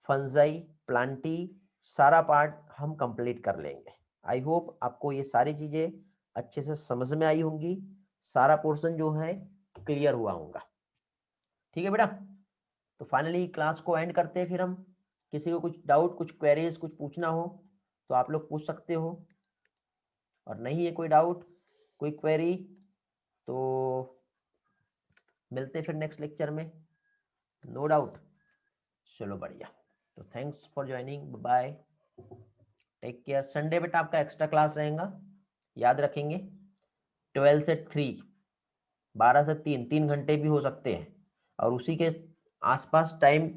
फंजाई, प्लांटी, सारा पार्ट हम कंप्लीट कर लेंगे। आई होप आपको ये सारी चीजें अच्छे से समझ में आई होंगी, सारा पोर्शन जो है क्लियर हुआ होगा। ठीक है बेटा, तो फाइनली क्लास को एंड करते हैं फिर हम। किसी को कुछ डाउट, कुछ क्वेरीज, कुछ पूछना हो तो आप लोग पूछ सकते हो, और नहीं है कोई डाउट, कोई क्वेरी, तो मिलते हैं फिर नेक्स्ट लेक्चर में, नो डाउट। चलो बढ़िया, तो thanks for joining, bye, take care. Sunday बेटा आपका एक्स्ट्रा क्लास रहेगा, याद रखेंगे, 12 से 3, 12 से 3, 3 घंटे भी हो सकते हैं, और उसी के आसपास टाइम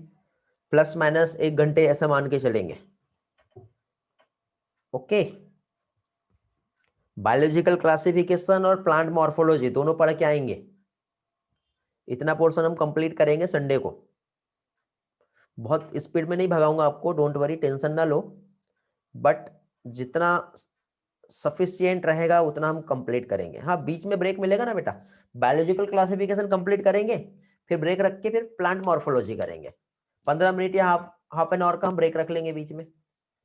प्लस माइनस 1 घंटे ऐसा मान के चलेंगे। ओके, बायोलॉजिकल क्लासिफिकेशन और प्लांट मॉर्फोलॉजी दोनों पढ़ के आएंगे। इतना पोर्शन हम कंप्लीट करेंगे संडे को। बहुत स्पीड में नहीं भगाऊंगा आपको, डोंट वरी, टेंशन ना लो, बट जितना सफिशियंट रहेगा उतना हम कंप्लीट करेंगे। हाँ, बीच में ब्रेक मिलेगा ना बेटा, बायोलॉजिकल क्लासिफिकेशन कंप्लीट करेंगे, फिर ब्रेक रख के फिर प्लांट मॉर्फोलॉजी करेंगे। 15 मिनट या हाफ एन आवर का हम ब्रेक रख लेंगे बीच में।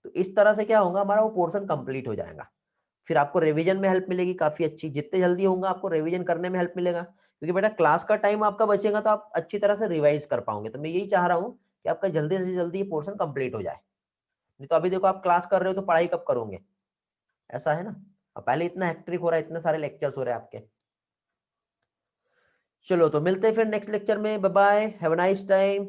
तो इस तरह से क्या होगा, हमारा वो पोर्शन कंप्लीट हो जाएगा। फिर आपको रिवीजन में हेल्प मिलेगी काफी अच्छी, जितने जल्दी होगा आपको रिवीजन करने में हेल्प मिलेगा, क्योंकि बेटा क्लास का टाइम आपका बचेगा तो आप अच्छी तरह से रिवाइज कर पाओगे। तो मैं यही चाह रहा हूँ कि आपका जल्दी से जल्दी ये पोर्शन कंप्लीट हो जाए। नहीं तो अभी देखो आप क्लास कर रहे हो तो पढ़ाई कब करोगे, ऐसा है ना। अब पहले इतना हेक्ट्रिक हो रहा है, इतने सारे लेक्चर्स हो रहे हैं आपके। चलो तो मिलते हैं फिर नेक्स्ट लेक्चर में। Bye bye, have a nice time.